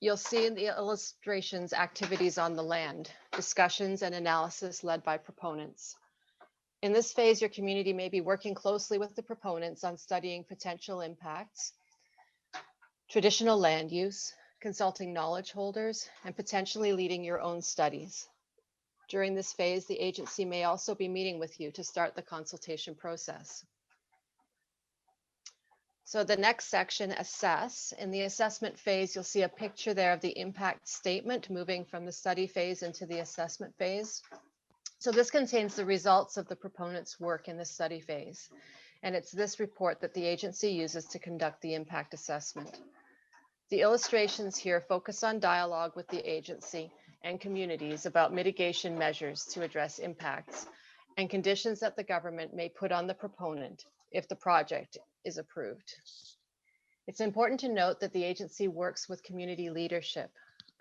you'll see in the illustrations activities on the land, discussions and analysis led by proponents. In this phase, your community may be working closely with the proponents on studying potential impacts, traditional land use, consulting knowledge holders, and potentially leading your own studies. During this phase, the agency may also be meeting with you to start the consultation process. So the next section, assess. In the assessment phase, you'll see a picture there of the impact statement moving from the study phase into the assessment phase. So this contains the results of the proponent's work in the study phase. And it's this report that the agency uses to conduct the impact assessment. The illustrations here focus on dialogue with the agency and communities about mitigation measures to address impacts and conditions that the government may put on the proponent if the project is approved. It's important to note that the agency works with community leadership.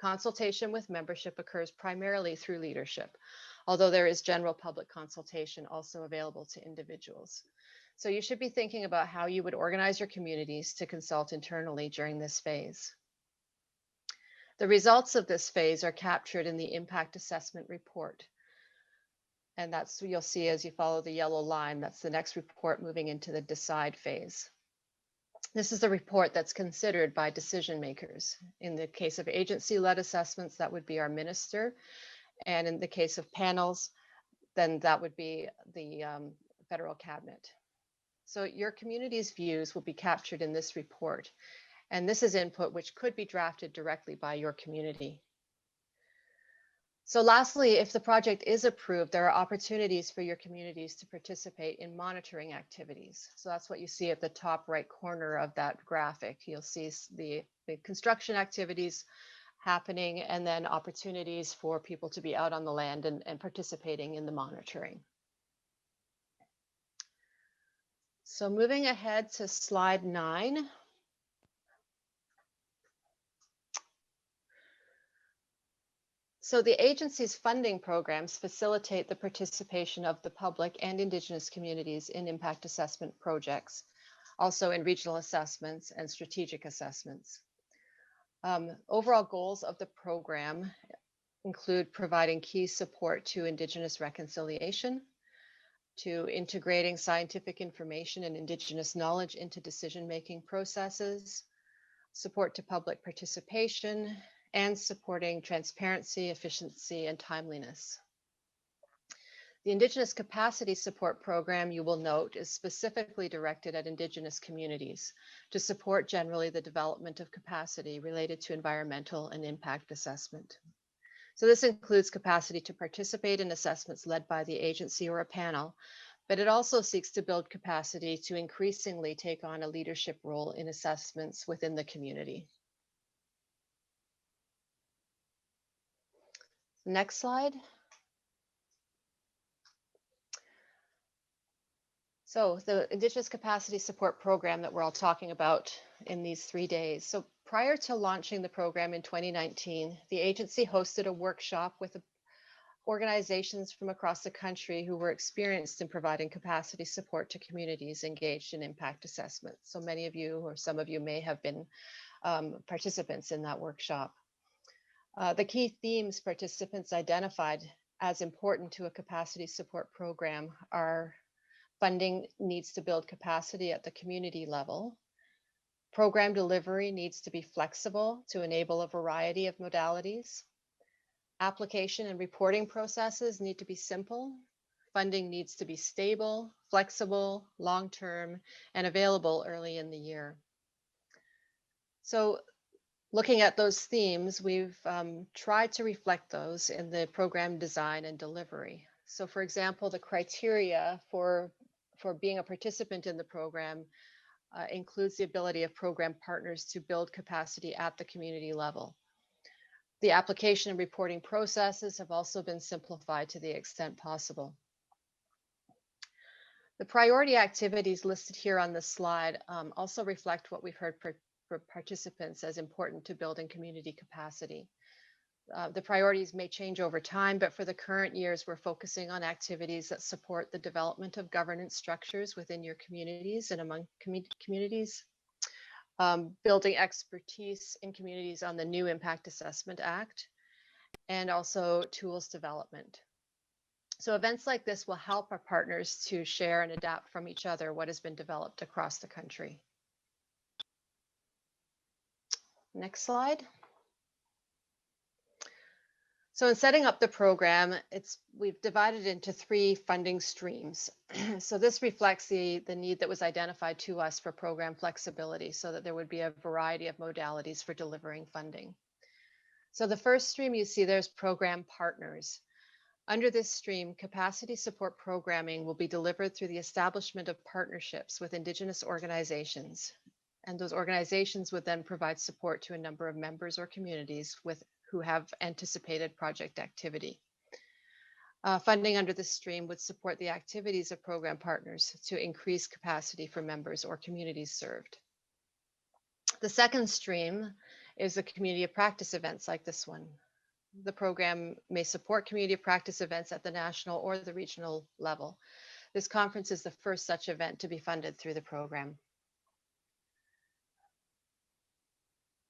Consultation with membership occurs primarily through leadership, although there is general public consultation also available to individuals. So you should be thinking about how you would organize your communities to consult internally during this phase. The results of this phase are captured in the impact assessment report. And that's what you'll see as you follow the yellow line. That's the next report moving into the decide phase. This is the report that's considered by decision makers. In the case of agency-led assessments, that would be our minister. And in the case of panels, then that would be the federal cabinet. So your community's views will be captured in this report. And this is input which could be drafted directly by your community. So lastly, if the project is approved, there are opportunities for your communities to participate in monitoring activities. So that's what you see at the top right corner of that graphic. You'll see the construction activities happening, and then opportunities for people to be out on the land and participating in the monitoring. So moving ahead to slide 9. So the agency's funding programs facilitate the participation of the public and Indigenous communities in impact assessment projects, also in regional assessments and strategic assessments. Overall goals of the program include providing key support to Indigenous reconciliation, to integrating scientific information and Indigenous knowledge into decision-making processes, support to public participation, and supporting transparency, efficiency, and timeliness. The Indigenous Capacity Support Program, you will note, is specifically directed at Indigenous communities to support generally the development of capacity related to environmental and impact assessment. So this includes capacity to participate in assessments led by the agency or a panel, but it also seeks to build capacity to increasingly take on a leadership role in assessments within the community. Next slide. So the Indigenous Capacity Support Program that we're all talking about in these 3 days. So prior to launching the program in 2019, the agency hosted a workshop with organizations from across the country who were experienced in providing capacity support to communities engaged in impact assessment. So many of you, or some of you, may have been participants in that workshop. The key themes participants identified as important to a capacity support program are: funding needs to build capacity at the community level. Program delivery needs to be flexible to enable a variety of modalities. Application and reporting processes need to be simple. Funding needs to be stable, flexible, long-term, and available early in the year. So looking at those themes, we've tried to reflect those in the program design and delivery. So for example, the criteria for being a participant in the program includes the ability of program partners to build capacity at the community level. The application and reporting processes have also been simplified to the extent possible. The priority activities listed here on this slide also reflect what we've heard for participants as important to building community capacity. The priorities may change over time, but for the current years, we're focusing on activities that support the development of governance structures within your communities and among communities, building expertise in communities on the new Impact Assessment Act, and also tools development. So events like this will help our partners to share and adapt from each other what has been developed across the country. Next slide. So in setting up the program, we've divided into 3 funding streams. So this reflects the need that was identified to us for program flexibility, so that there would be a variety of modalities for delivering funding. So the first stream you see there's program partners. Under this stream, capacity support programming will be delivered through the establishment of partnerships with Indigenous organizations. And those organizations would then provide support to a number of members or communities who have anticipated project activity. Funding under this stream would support the activities of program partners to increase capacity for members or communities served. The second stream is the community of practice events like this one. The program may support community of practice events at the national or the regional level. This conference is the first such event to be funded through the program.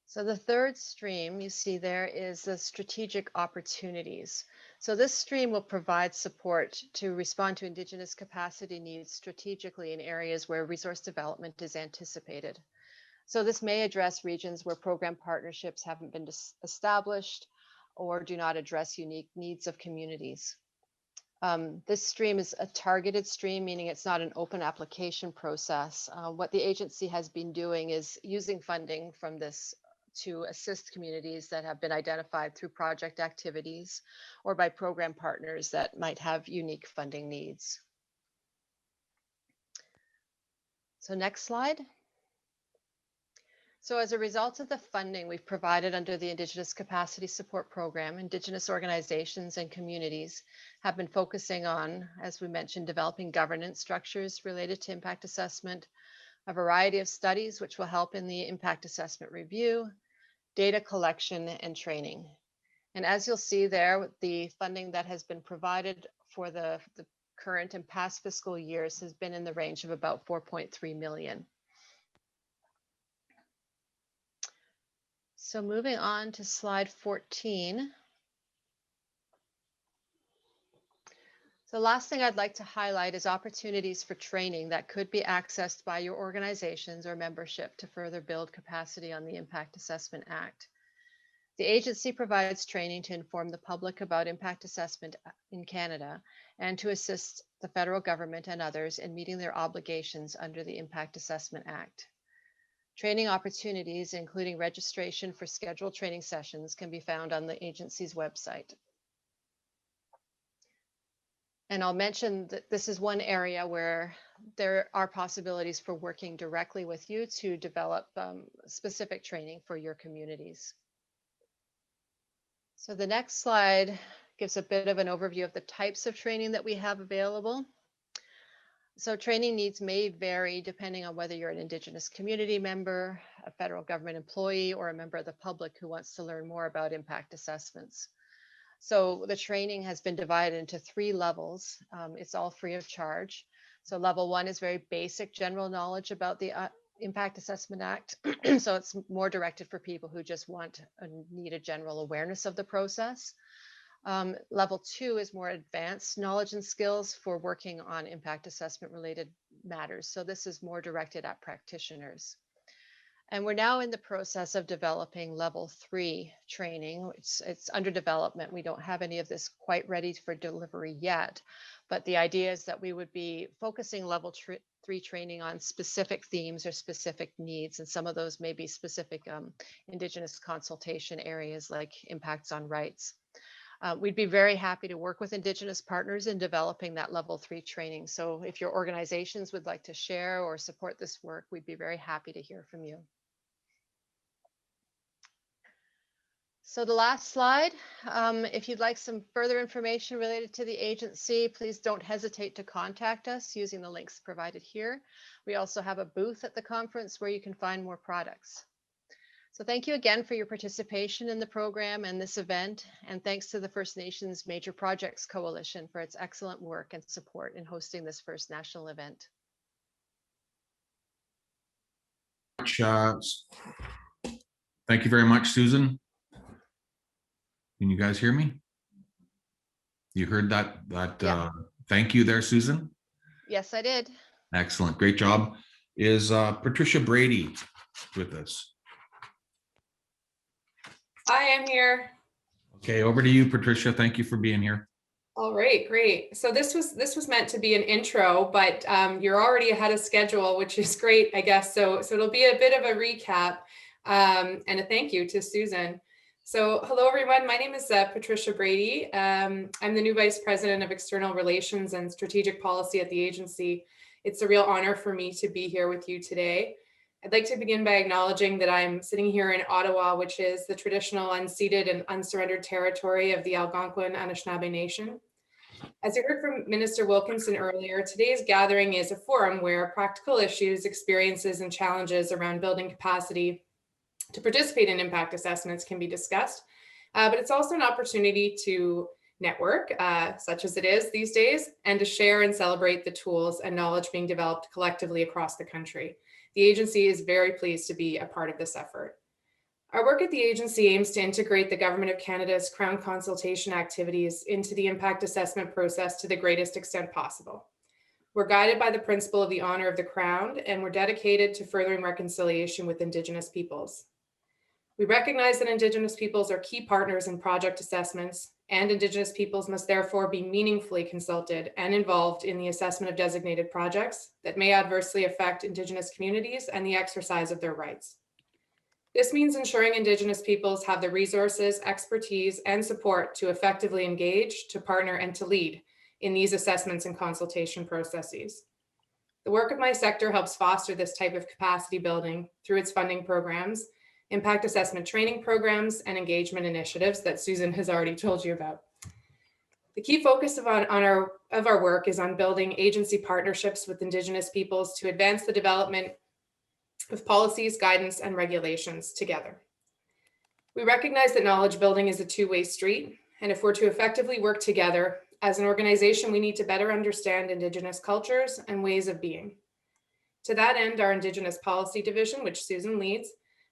So the third stream you see there is the strategic opportunities. So this stream will provide support to respond to Indigenous capacity needs strategically in areas where resource development is anticipated. So this may address regions where program partnerships haven't been established or do not address unique needs of communities. This stream is a targeted stream, meaning it's not an open application process. What the agency has been doing is using funding from this to assist communities that have been identified through project activities or by program partners that might have unique funding needs. So next slide. So as a result of the funding we've provided under the Indigenous Capacity Support Program, Indigenous organizations and communities have been focusing on, as we mentioned, developing governance structures related to impact assessment, a variety of studies which will help in the impact assessment review, data collection, and training. And as you'll see there, the funding that has been provided for the current and past fiscal years has been in the range of about 4.3 million. So moving on to slide 14. The last thing I'd like to highlight is opportunities for training that could be accessed by your organizations or membership to further build capacity on the Impact Assessment Act. The agency provides training to inform the public about impact assessment in Canada and to assist the federal government and others in meeting their obligations under the Impact Assessment Act. Training opportunities, including registration for scheduled training sessions, can be found on the agency's website. And I'll mention that this is one area where there are possibilities for working directly with you to develop specific training for your communities. So the next slide gives a bit of an overview of the types of training that we have available. So training needs may vary depending on whether you're an Indigenous community member, a federal government employee, or a member of the public who wants to learn more about impact assessments. So the training has been divided into 3 levels. It's all free of charge. So level 1 is very basic general knowledge about the Impact Assessment Act. So it's more directed for people who just need a general awareness of the process. Level 2 is more advanced knowledge and skills for working on impact assessment related matters. So this is more directed at practitioners. And we're now in the process of developing level 3 training. It's under development. We don't have any of this quite ready for delivery yet, but the idea is that we would be focusing level 3 training on specific themes or specific needs. And some of those may be specific Indigenous consultation areas like impacts on rights. We'd be very happy to work with Indigenous partners in developing that level 3 training. So if your organizations would like to share or support this work, we'd be very happy to hear from you. So the last slide, if you'd like some further information related to the agency, please don't hesitate to contact us using the links provided here. We also have a booth at the conference where you can find more products. So thank you again for your participation in the program and this event, and thanks to the First Nations Major Projects Coalition for its excellent work and support in hosting this first national event. Thank you very much, Susan. Can you guys hear me? You heard that Yeah. Thank you there, Susan? Yes, I did. Excellent, great job. Is Patricia Brady with us? I am here. Okay, over to you, Patricia. Thank you for being here. All right, great. So this was meant to be an intro, but you're already ahead of schedule, which is great, I guess. So it'll be a bit of a recap and a thank you to Susan. So hello, everyone. My name is Patricia Brady. I'm the new Vice President of External Relations and Strategic Policy at the agency. It's a real honor for me to be here with you today. I'd like to begin by acknowledging that I'm sitting here in Ottawa, which is the traditional unceded and unsurrendered territory of the Algonquin Anishinaabe Nation. As you heard from Minister Wilkinson earlier, today's gathering is a forum where practical issues, experiences, and challenges around building capacity to participate in impact assessments can be discussed, but it's also an opportunity to network, such as it is these days, and to share and celebrate the tools and knowledge being developed collectively across the country. The agency is very pleased to be a part of this effort. Our work at the agency aims to integrate the Government of Canada's Crown consultation activities into the impact assessment process to the greatest extent possible. We're guided by the principle of the honor of the Crown, and we're dedicated to furthering reconciliation with Indigenous peoples. We recognize that Indigenous peoples are key partners in project assessments, and Indigenous peoples must therefore be meaningfully consulted and involved in the assessment of designated projects that may adversely affect Indigenous communities and the exercise of their rights. This means ensuring Indigenous peoples have the resources, expertise, and support to effectively engage, to partner, and to lead in these assessments and consultation processes. The work of my sector helps foster this type of capacity building through its funding programs, impact assessment training programs, and engagement initiatives that Susan has already told you about. The key focus of our work is on building agency partnerships with Indigenous peoples to advance the development of policies, guidance, and regulations together. We recognize that knowledge building is a two-way street, and if we're to effectively work together, as an organization, we need to better understand Indigenous cultures and ways of being. To that end, our Indigenous Policy Division, which Susan leads,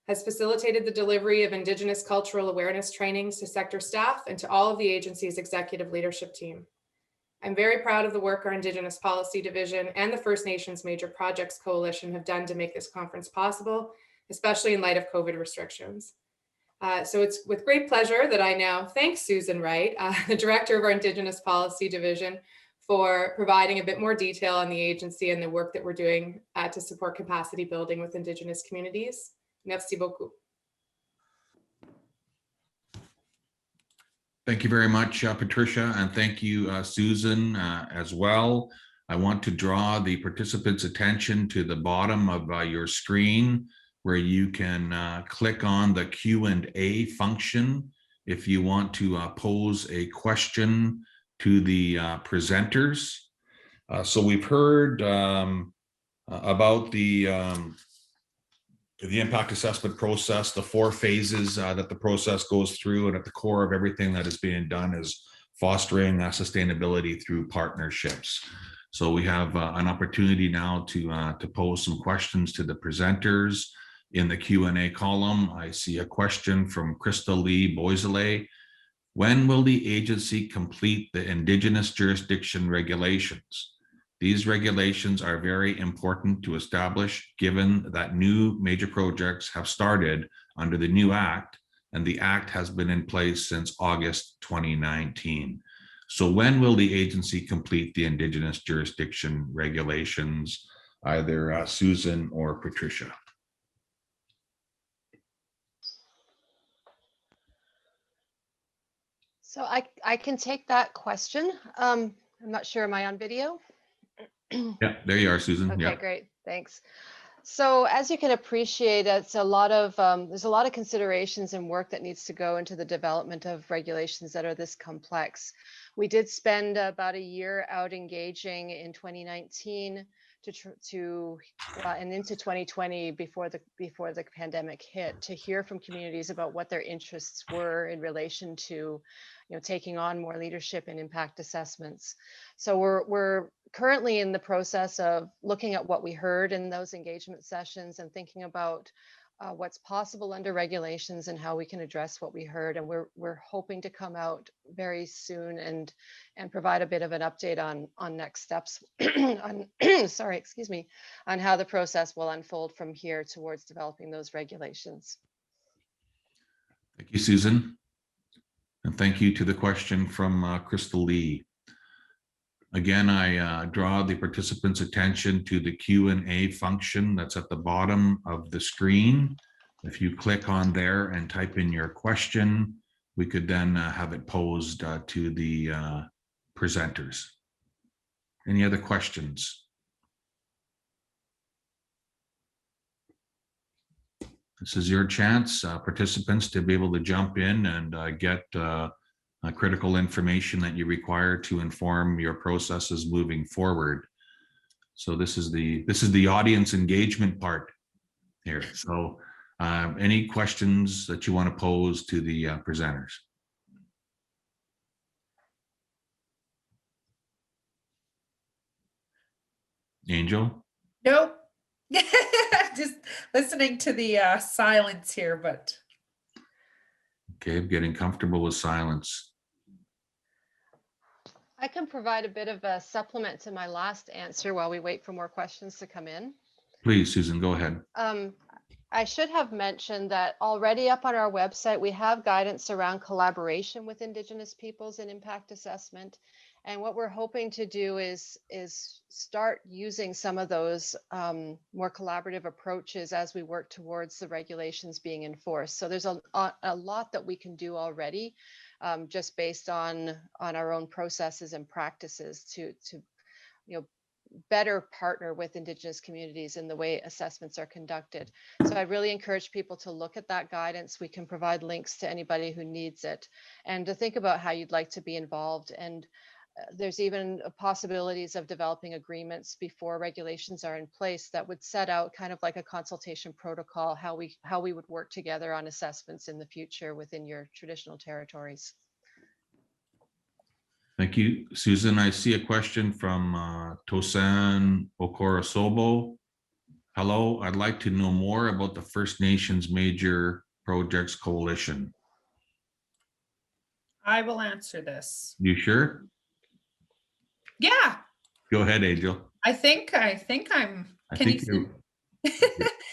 has facilitated the delivery of Indigenous cultural awareness trainings to sector staff and to all of the agency's executive leadership team. I'm very proud of the work our Indigenous Policy Division and the First Nations Major Projects Coalition have done to make this conference possible, especially in light of COVID restrictions. So it's with great pleasure that I now thank Susan Wright, the Director of our Indigenous Policy Division, for providing a bit more detail on the agency and the work that we're doing to support capacity building with Indigenous communities. Merci beaucoup. Thank you very much, Patricia, and thank you, Susan, as well. I want to draw the participants' attention to the bottom of your screen, where you can click on the Q&A function if you want to pose a question to the presenters. So we've heard about the impact assessment process, the 4 phases that the process goes through, and at the core of everything that is being done is fostering sustainability through partnerships. So we have an opportunity now to pose some questions to the presenters. In the Q&A column, I see a question from Crystal Lee Boisele. When will the agency complete the Indigenous jurisdiction regulations? These regulations are very important to establish, given that new major projects have started under the new Act, and the Act has been in place since August 2019. So when will the agency complete the Indigenous jurisdiction regulations? Either Susan or Patricia. So I can take that question. I'm not sure, am I on video? Yeah, there you are, Susan. Okay, Yeah. great, thanks. So as you can appreciate, it's a lot of there's a lot of considerations and work that needs to go into the development of regulations that are this complex. We did spend about a year out engaging in 2019 and into 2020 before the pandemic hit, to hear from communities about what their interests were in relation to, taking on more leadership in impact assessments. So we're currently in the process of looking at what we heard in those engagement sessions and thinking about what's possible under regulations and how we can address what we heard. And we're hoping to come out very soon and provide a bit of an update on next steps on on how the process will unfold from here towards developing those regulations. Thank you, Susan. And thank you to the question from Crystal Lee. Again, I draw the participants' attention to the Q&A function that's at the bottom of the screen. If you click on there and type in your question, we could then have it posed to the presenters. Any other questions? This is your chance, participants, to be able to jump in and get critical information that you require to inform your processes moving forward. So this is the audience engagement part here. So any questions that you want to pose to the presenters? Angel? Nope. Just listening to the silence here, but. Okay, I'm getting comfortable with silence. I can provide a bit of a supplement to my last answer while we wait for more questions to come in. Please, Susan, go ahead. I should have mentioned that already up on our website, we have guidance around collaboration with Indigenous peoples in impact assessment. And what we're hoping to do is start using some of those more collaborative approaches as we work towards the regulations being enforced. So there's a lot that we can do already, just based on our own processes and practices to better partner with Indigenous communities in the way assessments are conducted. So I really encourage people to look at that guidance. We can provide links to anybody who needs it, and to think about how you'd like to be involved. And there's even possibilities of developing agreements before regulations are in place that would set out kind of like a consultation protocol, how we would work together on assessments in the future within your traditional territories. Thank you, Susan. I see a question from Tosan Okorosobo. Hello, I'd like to know more about the First Nations Major Projects Coalition. I will answer this. You sure? Yeah. Go ahead, Angel. I think I'm. Can you see?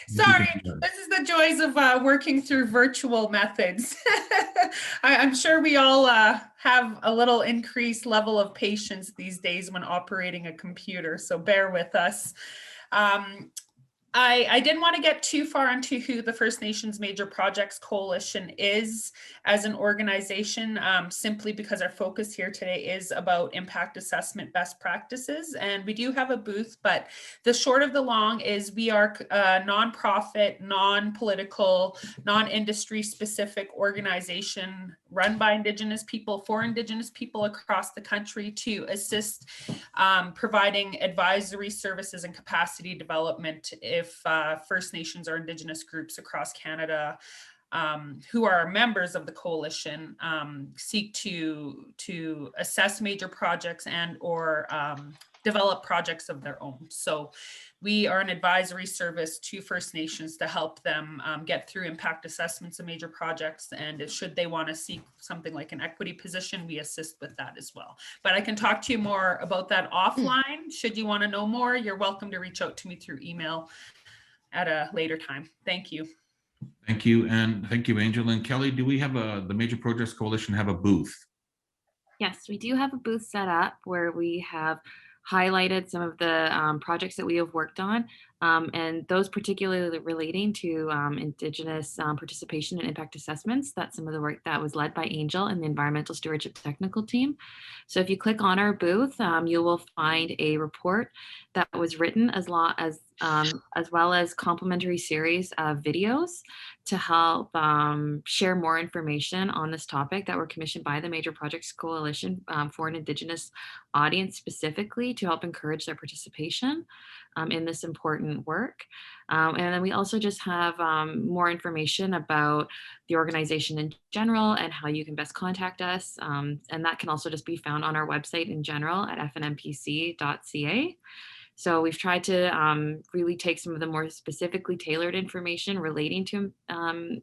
Sorry, this is the joys of working through virtual methods. I'm sure we all have a little increased level of patience these days when operating a computer, so bear with us. I didn't want to get too far into who the First Nations Major Projects Coalition is as an organization, simply because our focus here today is about impact assessment best practices. And we do have a booth, but the short of the long is we are a nonprofit, non-political, non-industry specific organization run by Indigenous people for Indigenous people across the country to assist providing advisory services and capacity development if First Nations or Indigenous groups across Canada who are members of the coalition seek to assess major projects and or develop projects of their own. So we are an advisory service to First Nations to help them get through impact assessments of major projects. And should they want to seek something like an equity position, we assist with that as well. But I can talk to you more about that offline. Should you want to know more, you're welcome to reach out to me through email at a later time. Thank you. Thank you. And thank you, Angel. And Kelly, do we have the Major Projects Coalition have a booth? Yes, we do have a booth set up where we have highlighted some of the projects that we have worked on, and those particularly relating to Indigenous participation and impact assessments. That's some of the work that was led by Angel and the Environmental Stewardship Technical Team. So if you click on our booth, you will find a report that was written as well as complimentary series of videos to help share more information on this topic that were commissioned by the Major Projects Coalition for an Indigenous audience specifically to help encourage their participation in this important work. And then we also just have more information about the organization in general and how you can best contact us. And that can also just be found on our website in general at fnmpc.ca. So we've tried to really take some of the more specifically tailored information relating to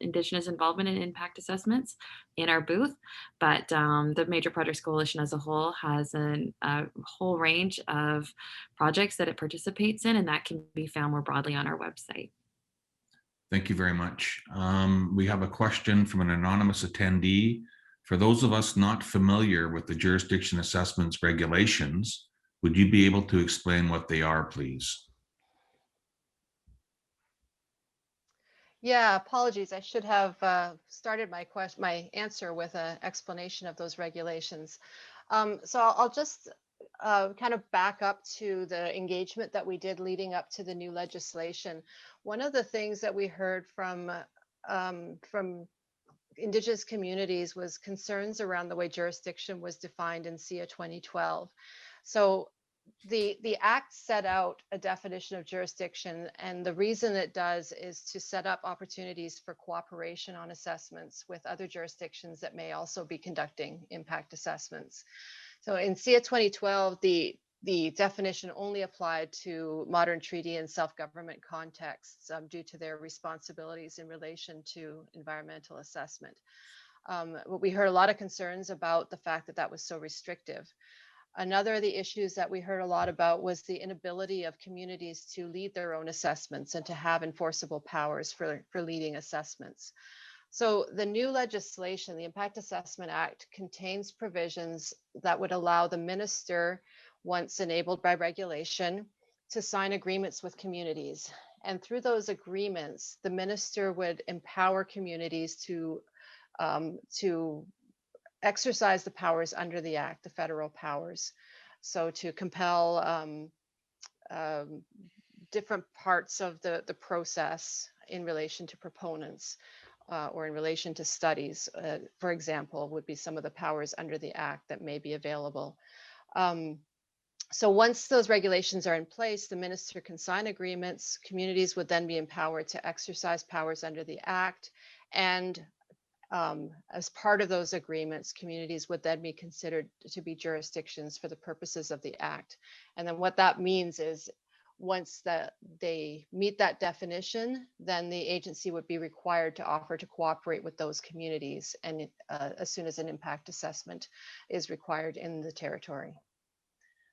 Indigenous involvement in impact assessments in our booth. But the Major Projects Coalition as a whole has a whole range of projects that it participates in, and that can be found more broadly on our website. Thank you very much. We have a question from an anonymous attendee. For those of us not familiar with the jurisdiction assessments regulations, would you be able to explain what they are, please? Yeah, apologies. I should have started my answer with an explanation of those regulations. So I'll just kind of back up to the engagement that we did leading up to the new legislation. One of the things that we heard from Indigenous communities was concerns around the way jurisdiction was defined in SIA 2012. So the Act set out a definition of jurisdiction, and the reason it does is to set up opportunities for cooperation on assessments with other jurisdictions that may also be conducting impact assessments. So in SIA 2012, the definition only applied to modern treaty and self-government contexts due to their responsibilities in relation to environmental assessment. But we heard a lot of concerns about the fact that that was so restrictive. Another of the issues that we heard a lot about was the inability of communities to lead their own assessments and to have enforceable powers for leading assessments. So the new legislation, the Impact Assessment Act, contains provisions that would allow the minister, once enabled by regulation, to sign agreements with communities. And through those agreements, the minister would empower communities to exercise the powers under the Act, the federal powers. So to compel different parts of the process in relation to proponents or in relation to studies, for example, would be some of the powers under the Act that may be available. So once those regulations are in place, the minister can sign agreements. Communities would then be empowered to exercise powers under the Act, and as part of those agreements, communities would then be considered to be jurisdictions for the purposes of the Act. And then what that means is once that they meet that definition, then the agency would be required to offer to cooperate with those communities, and as soon as an impact assessment is required in the territory.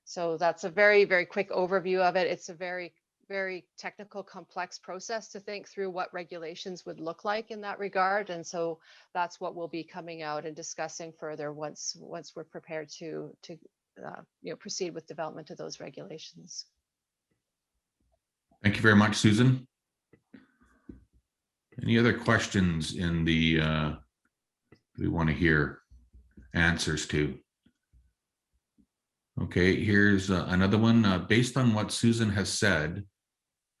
So that's a very, very quick overview of it. It's a very technical, complex process to think through what regulations would look like in that regard. And so that's what we'll be coming out and discussing further once we're prepared to proceed with development of those regulations. Thank you very much, Susan. Any other questions in the we want to hear answers to? Okay, here's another one. Based on what Susan has said,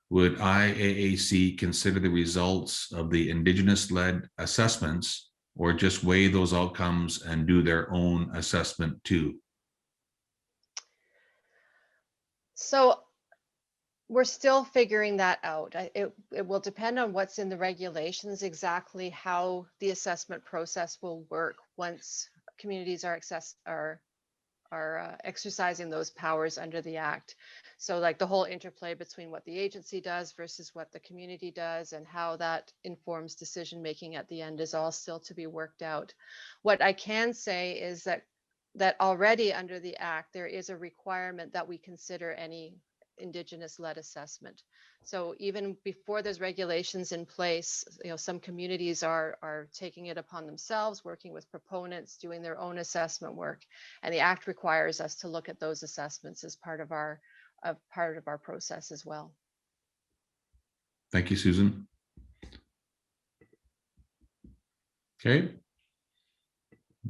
would IAAC consider the results of the Indigenous-led assessments, or just weigh those outcomes and do their own assessment too? So we're still figuring that out. It will depend on what's in the regulations, exactly how the assessment process will work once communities are exercising those powers under the Act. So like the whole interplay between what the agency does versus what the community does and how that informs decision making at the end is all still to be worked out. What I can say is that already under the Act, there is a requirement that we consider any Indigenous-led assessment. So even before there's regulations in place, some communities are taking it upon themselves, working with proponents, doing their own assessment work, and the Act requires us to look at those assessments as part of our process as well. Thank you, Susan. Okay.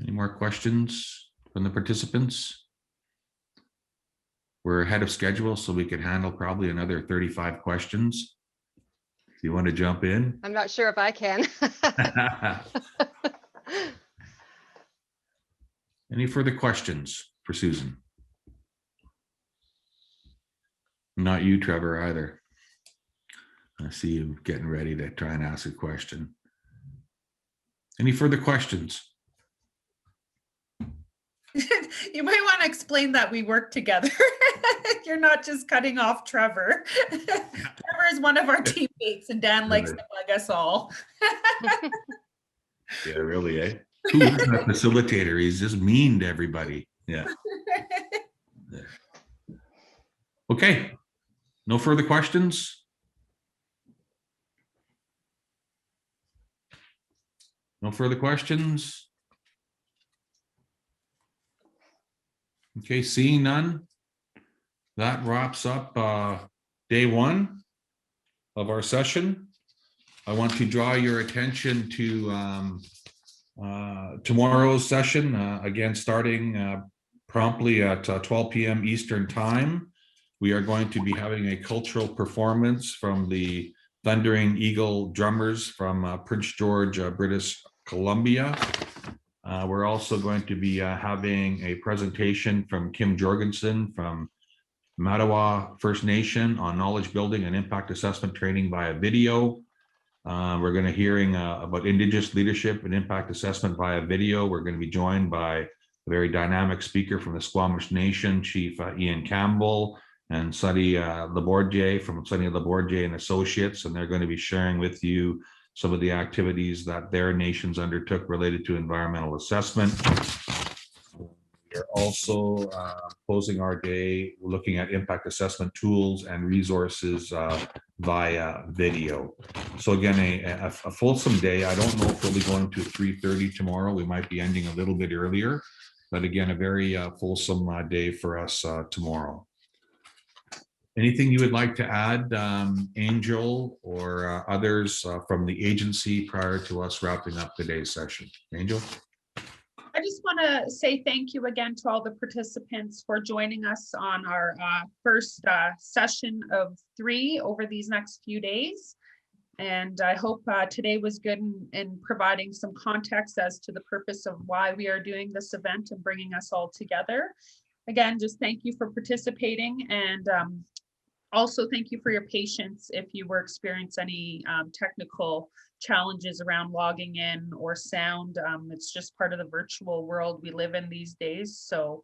Any more questions from the participants? We're ahead of schedule, so we could handle probably another 35 questions. If you want to jump in. I'm not sure if I can. Any further questions for Susan? Not you, Trevor, either. I see you getting ready to try and ask a question. Any further questions? You might want to explain that we work together. You're not just cutting off Trevor. Trevor is one of our teammates, and Dan likes to bug us all. Yeah, really, eh? Who is that facilitator? He's just mean to everybody. Yeah. Okay. No further questions? No further questions? Okay, seeing none, that wraps up day one of our session. I want to draw your attention to tomorrow's session, again, starting promptly at 12 p.m. Eastern Time. We are going to be having a cultural performance from the Thundering Eagle drummers from Prince George, British Columbia. We're also going to be having a presentation from Kim Jorgensen from Mattawa First Nation on knowledge building and impact assessment training via video. We're going to hearing about Indigenous leadership and impact assessment via video. We're going to be joined by a very dynamic speaker from the Squamish Nation, Chief Ian Campbell, and Sunny Labordier from Sunny Labordier and Associates, and they're going to be sharing with you some of the activities that their nations undertook related to environmental assessment. We're also closing our day looking at impact assessment tools and resources via video. So again, a fulsome day. I don't know if we'll be going to 3:30 tomorrow. We might be ending a little bit earlier, but again, a very fulsome day for us tomorrow. Anything you would like to add, Angel, or others from the agency prior to us wrapping up today's session? Angel? I just want to say thank you again to all the participants for joining us on our first session of 3 over these next few days. And I hope today was good in providing some context as to the purpose of why we are doing this event and bringing us all together. Again, just thank you for participating, and also thank you for your patience if you were experiencing any technical challenges around logging in or sound. It's just part of the virtual world we live in these days. So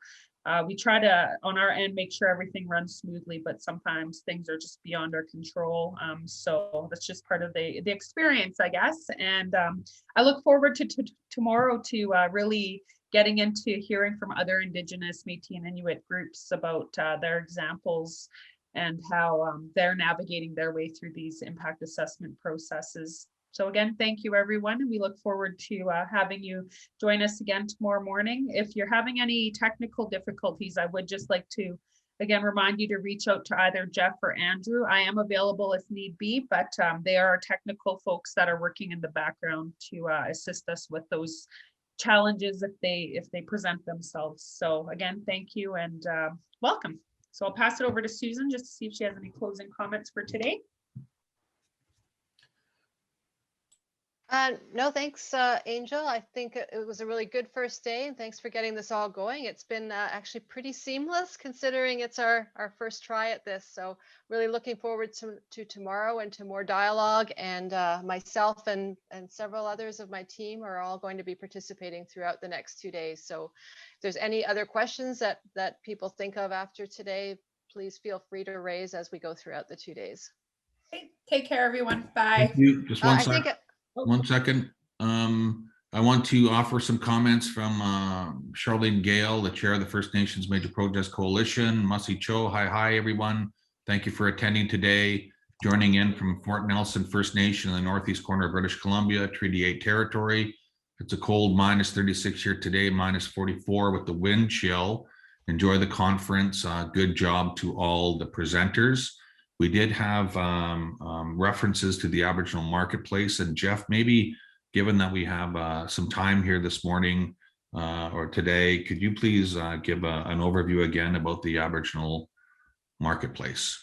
we try to, on our end, make sure everything runs smoothly, but sometimes things are just beyond our control. So that's just part of the experience, I guess. And I look forward to tomorrow to really getting into hearing from other Indigenous, Métis, and Inuit groups about their examples and how they're navigating their way through these impact assessment processes. So again, thank you, everyone. And we look forward to having you join us again tomorrow morning. If you're having any technical difficulties, I would just like to again, remind you to reach out to either Jeff or Andrew. I am available if need be, but they are technical folks that are working in the background to assist us with those challenges if they present themselves. So again, thank you and welcome. So I'll pass it over to Susan just to see if she has any closing comments for today. No, thanks, Angel. I think it was a really good first day, and thanks for getting this all going. It's been actually pretty seamless considering it's our first try at this. So really looking forward to tomorrow and to more dialogue. And myself and several others of my team are all going to be participating throughout the next 2 days. So if there's any other questions that people think of after today, please feel free to raise as we go throughout the 2 days. Okay, take care, everyone. Bye. Thank you. Just one second. Oh. 1 second. I want to offer some comments from Charlene Gale, the chair of the First Nations Major Projects Coalition. Mussy Cho, hi everyone. Thank you for attending today. Joining in from Fort Nelson First Nation in the northeast corner of British Columbia, Treaty 8 territory. It's a cold -36 here today, -44 with the wind chill. Enjoy the conference. Good job to all the presenters. We did have references to the Aboriginal marketplace. And Jeff, maybe given that we have some time here this morning or today, could you please give an overview again about the Aboriginal marketplace?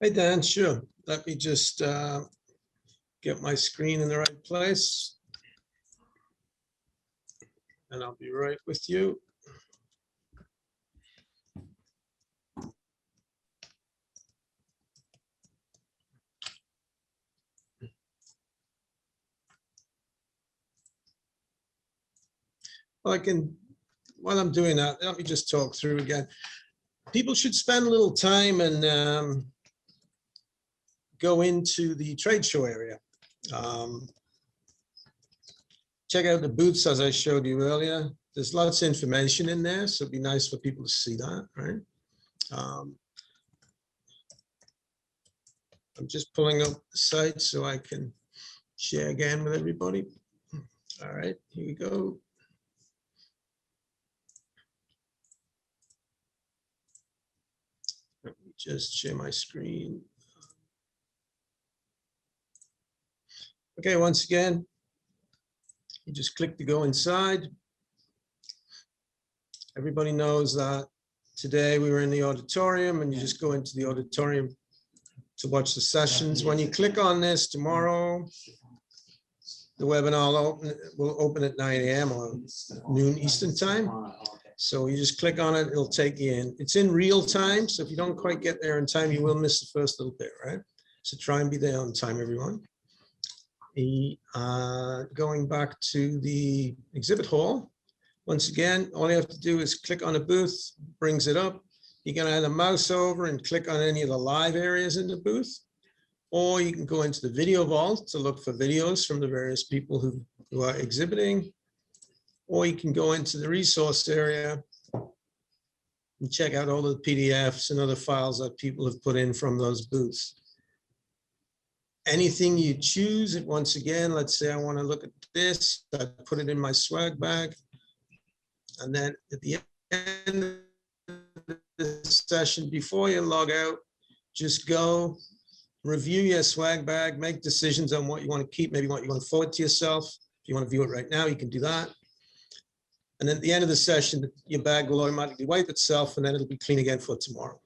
Hey, Dan, sure. Let me just get my screen in the right place. And I'll be right with you. Well, while I'm doing that, let me just talk through again. People should spend a little time and go into the trade show area. Check out the booths as I showed you earlier. There's lots of information in there, so it'd be nice for people to see that, right? I'm just pulling up the site so I can share again with everybody. All right, here we go. Let me just share my screen. Okay, once again, you just click to go inside. Everybody knows that today we were in the auditorium and you just go into the auditorium to watch the sessions. When you click on this tomorrow, the webinar will open at 9 a.m. or noon Eastern time. So you just click on it, it'll take you in. It's in real time, so if you don't quite get there in time, you will miss the first little bit, right? So try and be there on time, everyone. Going back to the exhibit hall, once again, all you have to do is click on a booth, brings it up. You can either mouse over and click on any of the live areas in the booth, or you can go into the video vault to look for videos from the various people who are exhibiting, or you can go into the resource area and check out all the PDFs and other files that people have put in from those booths. Anything you choose, it once again, let's say I want to look at this, I put it in my swag bag, and then at the end of the session, before you log out, just go review your swag bag, make decisions on what you want to keep, maybe what you want to forward to yourself. If you want to view it right now, you can do that. And then at the end of the session, your bag will automatically wipe itself, and then it'll be clean again for tomorrow.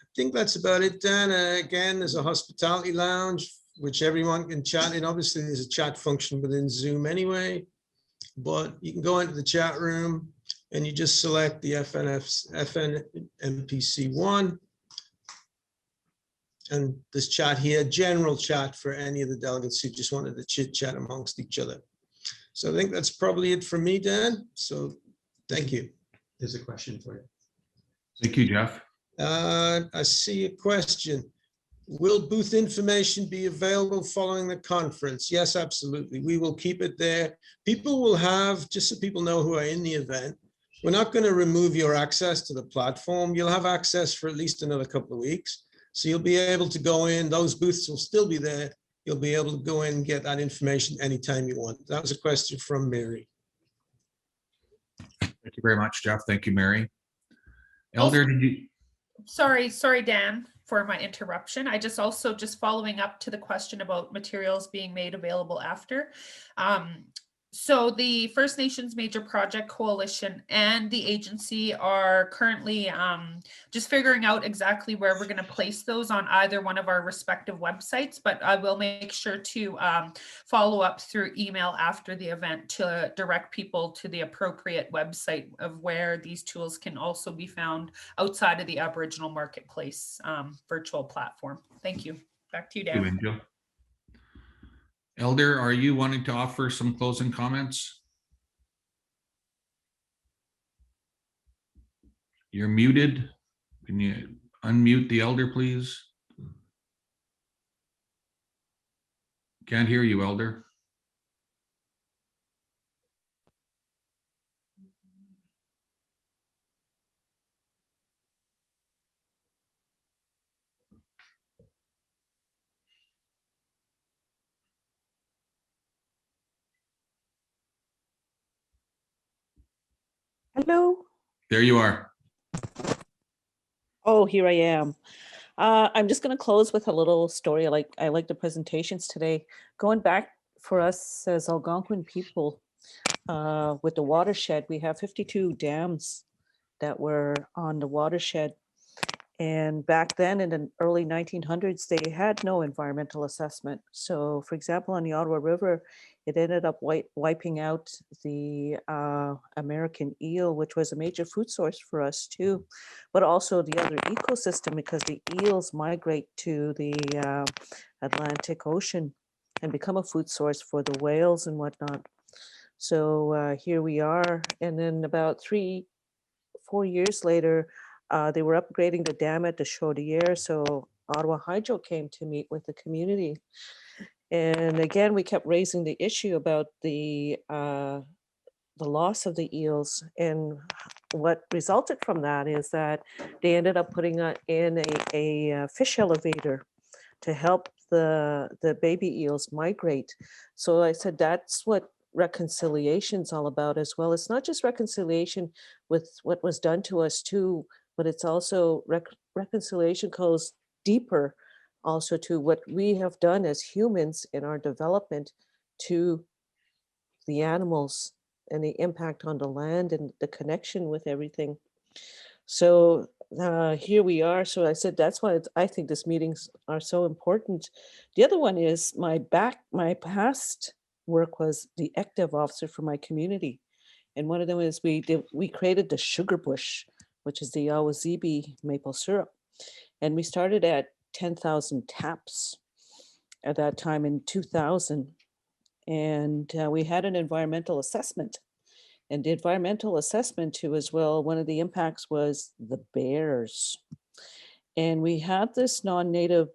I think that's about it, Dan. Again, there's a hospitality lounge, which everyone can chat in. Obviously, there's a chat function within Zoom anyway, but you can go into the chat room and you just select the FNMPC1. And this chat here, general chat for any of the delegates who just wanted to chit chat amongst each other. So I think that's probably it for me, Dan. So thank you. There's a question for you. Thank you, Jeff. I see a question. Will booth information be available following the conference? Yes, absolutely. We will keep it there. People will have, just so people know who are in the event, we're not going to remove your access to the platform. You'll have access for at least another couple of weeks. So you'll be able to go in, those booths will still be there. You'll be able to go in and get that information anytime you want. That was a question from Mary. Thank you very much, Jeff. Thank you, Mary. Elder, did you? Sorry, Dan, for my interruption. I just following up to the question about materials being made available after. So the First Nations Major Project Coalition and the agency are currently just figuring out exactly where we're going to place those on either one of our respective websites, but I will make sure to follow up through email after the event to direct people to the appropriate website of where these tools can also be found outside of the Aboriginal Marketplace virtual platform. Thank you. Back to you, Dan. Thank you. Elder, are you wanting to offer some closing comments? You're muted. Can you unmute the Elder, please? Can't hear you, Elder. Hello. There you are. Oh, here I am. I'm just going to close with a little story. I like the presentations today. Going back for us as Algonquin people, with the watershed, we have 52 dams that were on the watershed. And back then in the early 1900s, they had no environmental assessment. So for example, on the Ottawa River, it ended up wiping out the American eel, which was a major food source for us too, but also the other ecosystem, because the eels migrate to the Atlantic Ocean and become a food source for the whales and whatnot. So here we are. And then about 3-4 years later, they were upgrading the dam at the Chaudière, so Ottawa Hydro came to meet with the community. And again, we kept raising the issue about the loss of the eels. And what resulted from that is that they ended up putting in a fish elevator to help the baby eels migrate. So I said, that's what reconciliation's all about as well. It's not just reconciliation with what was done to us too, but it's also reconciliation goes deeper also to what we have done as humans in our development to the animals and the impact on the land and the connection with everything. So here we are. So I said, that's why I think these meetings are so important. The other one is my past work was the ECDEV officer for my community. And one of them is we created the sugar bush, which is the Awazibi maple syrup. And we started at 10,000 taps at that time in 2000. And we had an environmental assessment. And the environmental assessment too as well, one of the impacts was the bears. And we had this non-native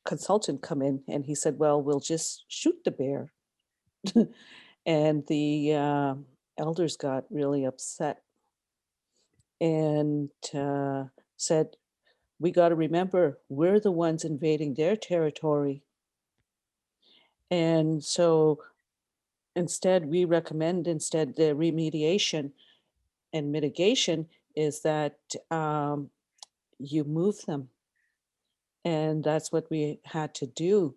consultant come in and he said, well, we'll just shoot the bear. And the elders got really upset and said, we got to remember, we're the ones invading their territory. And so instead, we recommend the remediation and mitigation is that you move them. And that's what we had to do,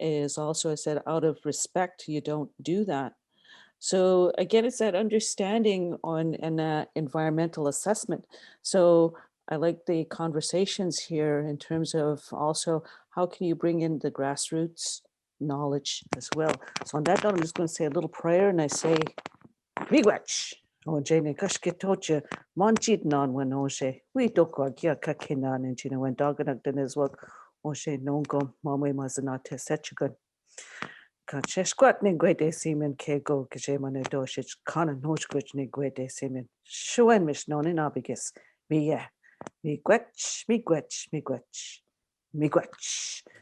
is also, I said, out of respect, you don't do that. So again, it's that understanding on an environmental assessment. So I like the conversations here in terms of also how can you bring in the grassroots knowledge as well. So on that note, I'm just going to say a little prayer, and I say, Miigwech. O Jane Kashketocha, Monchit non when Oshe, we doko Kiakakinan and Gina when Doganak then as well. Oshe nongo, Mame Mazanate Setchagun. Kacheshquat Niguede Seaman Kego, Kajeman Doshich, Kana Noshquich Niguede Seaman. Shuen Mish non in Abigis. Miigwech.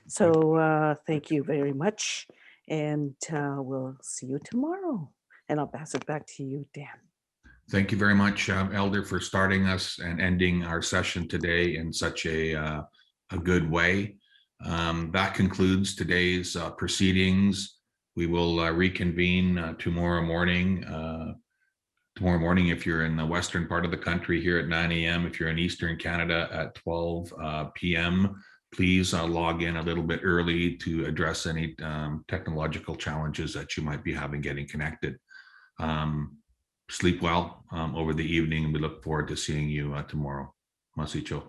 So thank you very much. And we'll see you tomorrow. And I'll pass it back to you, Dan. Thank you very much, Elder, for starting us and ending our session today in such a good way. That concludes today's proceedings. We will reconvene tomorrow morning. Tomorrow morning, if you're in the western part of the country, here at 9 a.m. If you're in Eastern Canada, at 12 p.m. Please log in a little bit early to address any technological challenges that you might be having getting connected. Sleep well over the evening, and we look forward to seeing you tomorrow. Masicho.